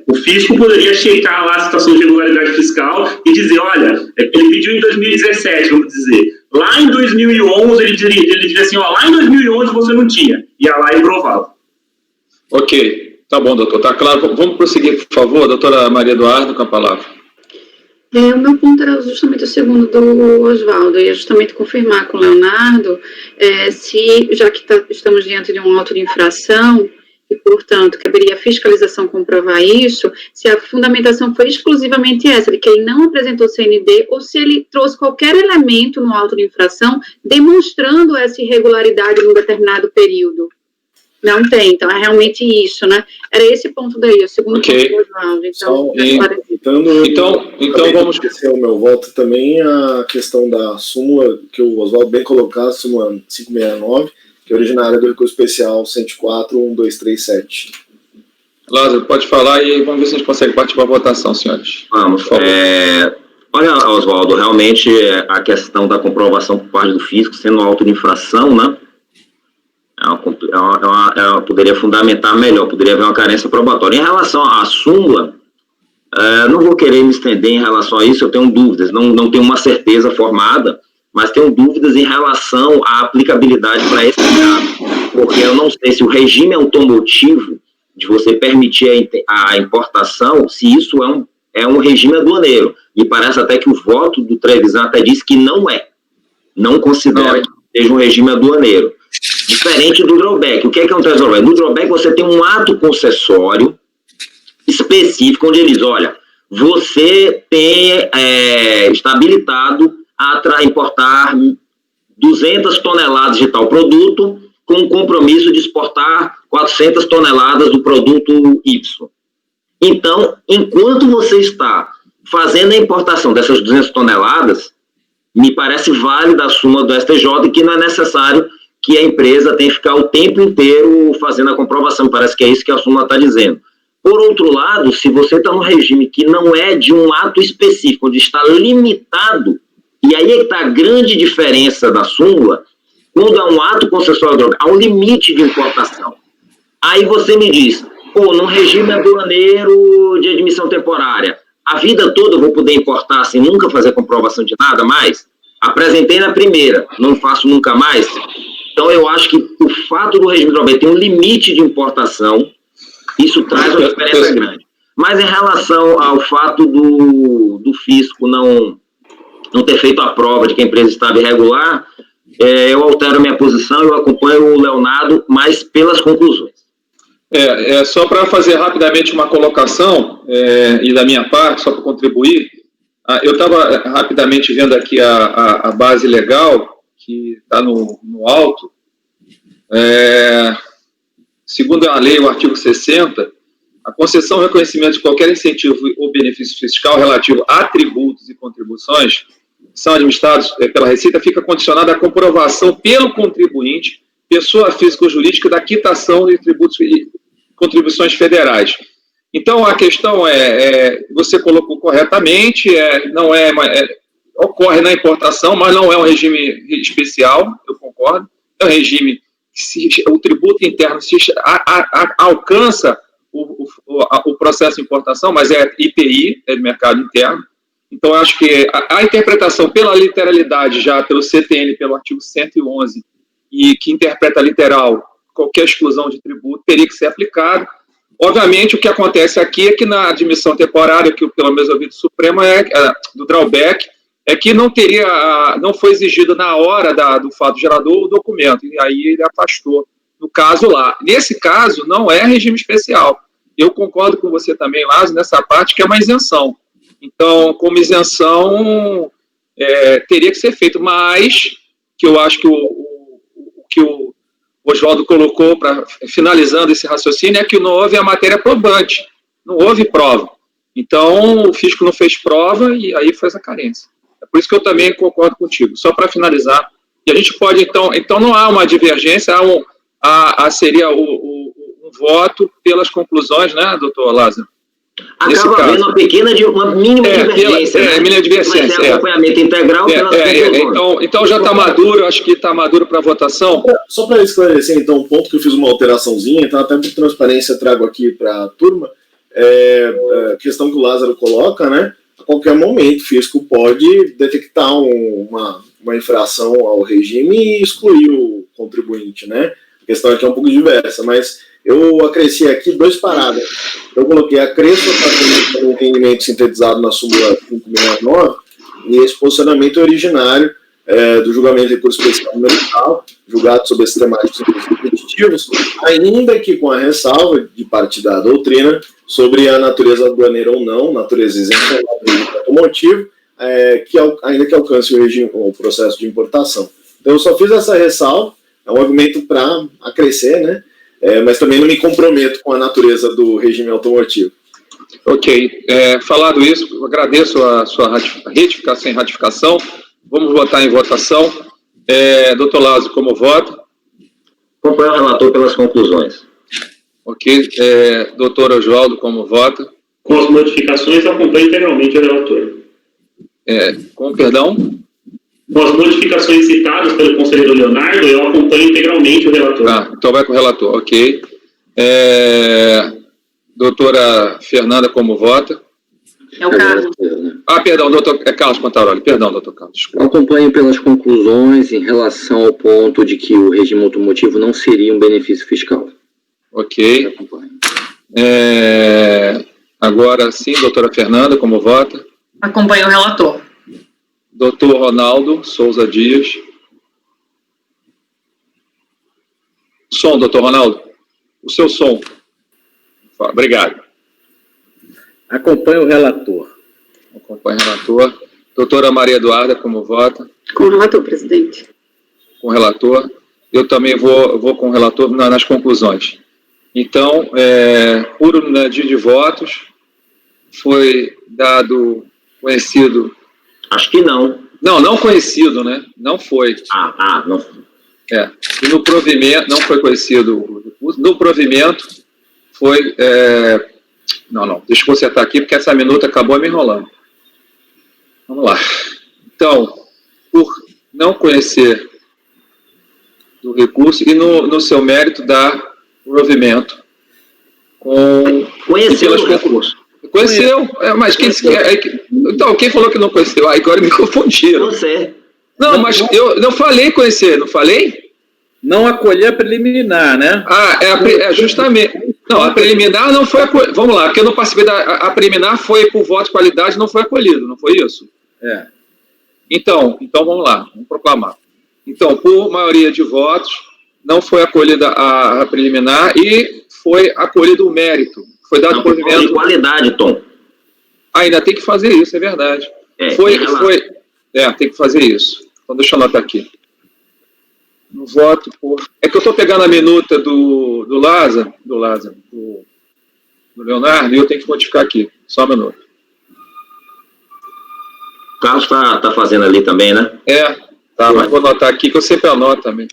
O fisco poderia checar lá a situação de regularidade fiscal e dizer, olha, ele pediu em 2017, vamos dizer, lá em 2011 ele diria assim, lá em 2011 você não tinha, ia lá e provava. Ok, tá bom, doutor, tá claro. Vamos prosseguir, por favor, doutora Maria Eduarda, com a palavra. O meu ponto era justamente o segundo do Oswaldo, eu ia justamente confirmar com o Leonardo se, já que estamos diante de um auto de infração, e, portanto, caberia a fiscalização comprovar isso, se a fundamentação foi exclusivamente essa, de que ele não apresentou CND, ou se ele trouxe qualquer elemento no auto de infração demonstrando essa irregularidade num determinado período. Não tem, então é realmente isso, né? Era esse ponto daí, o segundo ponto do Oswaldo. Então vamos esquecer o meu voto também, a questão da súmula, que o Oswaldo bem colocou, a súmula 569, que é originária do recurso especial 104.1237. Lázaro, pode falar e vamos ver se a gente consegue partir para a votação, senhores. Vamos. Olha, Oswaldo, realmente a questão da comprovação por parte do fisco, sendo auto de infração, né? Poderia fundamentar melhor, poderia haver uma carência probatória. Em relação à súmula, não vou querer me estender em relação a isso, eu tenho dúvidas, não tenho uma certeza formada, mas tenho dúvidas em relação à aplicabilidade para esse caso, porque eu não sei se o regime automotivo de você permitir a importação, se isso é um regime aduaneiro, e parece até que o voto do Trevisan até diz que não considera que seja um regime aduaneiro. Diferente do drawback. O que é um drawback? No drawback você tem um ato concessório específico, onde ele diz, olha, você está habilitado a importar 200 toneladas de tal produto, com o compromisso de exportar 400 toneladas do produto Y. Então, enquanto você está fazendo a importação dessas 200 toneladas, me parece válida a súmula do STJ, que não é necessário que a empresa tenha que ficar o tempo inteiro fazendo a comprovação. Parece que é isso que a súmula está dizendo. Por outro lado, se você está num regime que não é de um ato específico, onde está limitado, e aí é que está a grande diferença da súmula, quando há um ato concessório, há um limite de importação. Aí você me diz, num regime aduaneiro de admissão temporária, a vida toda eu vou poder importar sem nunca fazer comprovação de nada mais? Apresentei na primeira, não faço nunca mais? Então eu acho que o fato do regime drawback ter um limite de importação, isso traz uma diferença grande. Mas em relação ao fato do fisco não ter feito a prova de que a empresa estava irregular, eu altero a minha posição, eu acompanho o Leonardo, mas pelas conclusões. Só para fazer rapidamente uma colocação, e da minha parte, só para contribuir, eu estava rapidamente vendo aqui a base legal, que está no alto, segundo a lei, o artigo 60, a concessão ou reconhecimento de qualquer incentivo ou benefício fiscal relativo a tributos e contribuições que são administrados pela Receita fica condicionada à comprovação pelo contribuinte, pessoa física ou jurídica, da quitação de tributos e contribuições federais. Então, a questão você colocou corretamente, ocorre na importação, mas não é um regime especial, eu concordo, é um regime que o tributo interno alcança o processo de importação, mas é IPI, é do mercado interno. Então, eu acho que a interpretação pela literalidade, já pelo CTN, pelo artigo 111, e que interpreta literal qualquer exclusão de tributo, teria que ser aplicado. Obviamente, o que acontece aqui é que na admissão temporária, que pelo menos eu vi do Supremo, do drawback, é que não foi exigido na hora do fato gerador o documento, e aí ele afastou. No caso lá. Nesse caso, não é regime especial. Eu concordo com você também, Lázaro, nessa parte que é uma isenção. Então, como isenção, teria que ser feito, mas que eu acho que o Oswaldo colocou, finalizando esse raciocínio, é que não houve a matéria probante, não houve prova. Então, o fisco não fez prova e aí faz a carência. É por isso que eu também concordo contigo. Só para finalizar, e a gente pode, então não há uma divergência, seria um voto pelas conclusões, né, doutor Lázaro? Acaba havendo uma mínima divergência. Mínima divergência. Mas acompanhamento integral pelas conclusões. Então já está maduro, acho que está maduro para votação. Só para esclarecer, então, um ponto que eu fiz uma alteraçãozinha, então até por transparência trago aqui para a turma, a questão que o Lázaro coloca, né? A qualquer momento o fisco pode detectar uma infração ao regime e excluir o contribuinte, né? A questão aqui é um pouco diversa, mas eu acresci aqui 2 parágrafos. Eu coloquei acresço ao entendimento sintetizado na súmula 569 e esse posicionamento originário do julgamento de recurso especial numerical, julgado sobre esses temáticos repetitivos, ainda que com a ressalva de parte da doutrina sobre a natureza aduaneira ou não, natureza isencionada do motivo, ainda que alcance o processo de importação. Então eu só fiz essa ressalva, é um argumento para acrescer, né? Mas também não me comprometo com a natureza do regime automotivo. Ok. Falado isso, eu agradeço a sua ratificação. Vamos votar em votação. Doutor Lázaro, como vota? Acompanho o relator pelas conclusões. Ok. Doutor Oswaldo, como vota? Com as modificações, acompanho integralmente o relator. Com perdão? Com as modificações citadas pelo conselheiro Leonardo, eu acompanho integralmente o relator. Então vai com o relator, ok. Doutora Fernanda, como vota? É o Carlos. Perdão, doutor Carlos Pantaroli. Perdão, doutor Carlos. Desculpa. Acompanho pelas conclusões em relação ao ponto de que o regime automotivo não seria um benefício fiscal. Ok. Agora sim, doutora Fernanda, como vota? Acompanho o relator. Doutor Ronaldo Souza Dias. Som, doutor Ronaldo. O seu som. Obrigado. Acompanho o relator. Acompanho o relator. Doutora Maria Eduarda, como vota? Com o relator, presidente. Com o relator. Eu também vou com o relator nas conclusões. Então, por unanimidade de votos, foi dado conhecido... Acho que não. Não conhecido, né? Não foi. Não. E no provimento, não foi conhecido o recurso. No provimento, foi... deixa eu consertar aqui, porque essa minuta acabou me enrolando. Vamos lá. Então, por não conhecer do recurso e no seu mérito dar provimento Conheceu o recurso. Conheceu, mas então, quem falou que não conheceu? Agora me confundiram. Não sei. Não, mas eu não falei conhecer, não falei? Não acolher a preliminar, né? Justamente. Não, a preliminar não foi acolhida. Vamos lá, porque eu não participei a preliminar foi por voto de qualidade, não foi acolhido, não foi isso? Então vamos lá, vamos proclamar. Então, por maioria de votos, não foi acolhida a preliminar e foi acolhido o mérito. Foi dado provimento. De qualidade, Tom. Ainda tem que fazer isso, é verdade. Tem que fazer isso. Então, deixa eu anotar aqui. No voto por... É que eu estou pegando a minuta do Leonardo, e eu tenho que modificar aqui. Só um minuto. O Carlos está fazendo ali também, né? Mas vou anotar aqui, que eu sempre anoto também.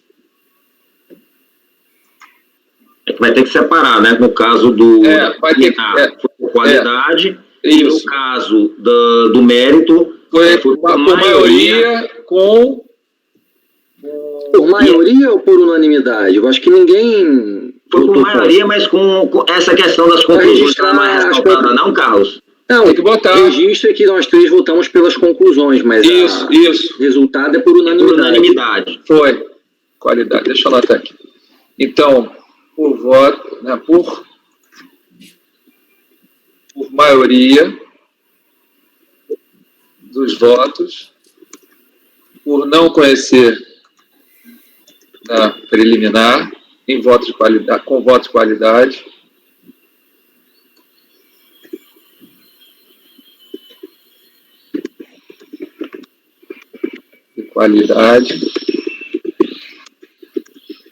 É que vai ter que separar, né? No caso do... vai ter por qualidade, e no caso do mérito... Foi por maioria com... Por maioria ou por unanimidade? Eu acho que ninguém... Foi por maioria, mas com essa questão das conclusões que não é ressaltada, não, Carlos? Não, tem que botar. O registro é que nós 3 votamos pelas conclusões, mas o resultado é por unanimidade. Foi. Qualidade. Deixa eu anotar aqui. Então, por voto, né, por maioria dos votos, por não conhecer da preliminar, em voto de qualidade, com voto de qualidade,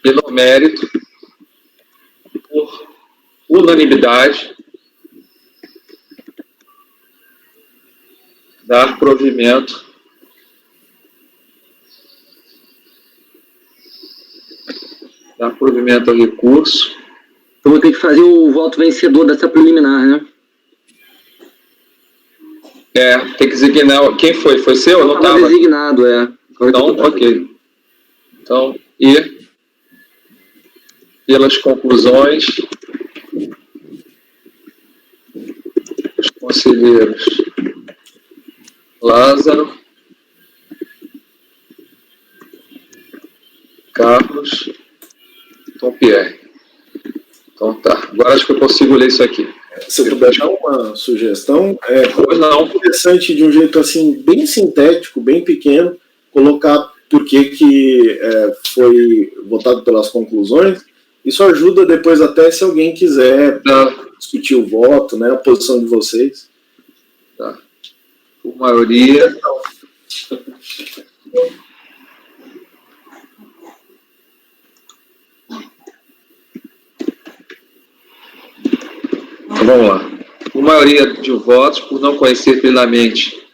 e no mérito, por unanimidade, dar provimento ao recurso. Eu vou ter que fazer o voto vencedor dessa preliminar, né? Tem que designar. Quem foi? Foi seu? Não estava designado, Então, ok. Então, e pelas conclusões, os conselheiros Lázaro, Carlos, Tom Pierre. Então tá. Agora acho que eu consigo ler isso aqui. Se eu puder dar uma sugestão, pois não. Interessante de um jeito assim, bem sintético, bem pequeno, colocar por que foi votado pelas conclusões. Isso ajuda depois até se alguém quiser discutir o voto, né, a posição de vocês. Tá. Por maioria. Então, vamos lá. Por maioria de votos, por não conhecer plenamente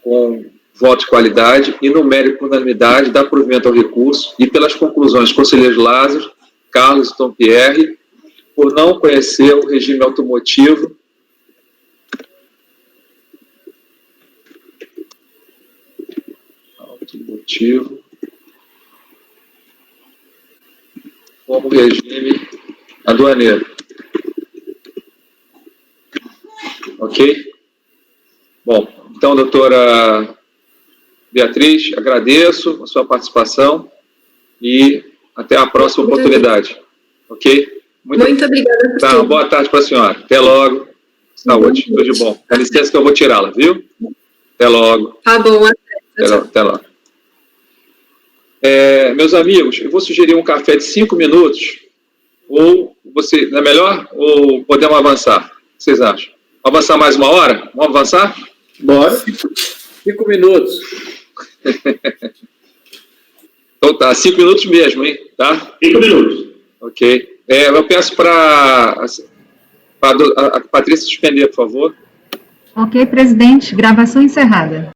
com voto de qualidade e numérico por unanimidade, dá provimento ao recurso e pelas conclusões, conselheiros Lázaro, Carlos e Tom Pierre, por não conhecer o regime automotivo como regime aduaneiro. Ok? Bom, então, doutora Beatriz, agradeço a sua participação e até a próxima oportunidade. Ok? Muito obrigada. Tá, boa tarde para a senhora. Até logo. Saúde. Tudo de bom. Dá licença que eu vou tirá-la, viu? Até logo. Tá bom. Até logo. Meus amigos, eu vou sugerir um café de 5 minutos. Ou você, não é melhor? Ou podemos avançar? O que vocês acham? Avançar mais uma hora? Vamos avançar? Bora. 5 minutos. Então tá, 5 minutos mesmo, hein? Tá? 5 minutos. Ok. Eu peço para a Patrícia suspender, por favor. Ok, presidente. Gravação encerrada.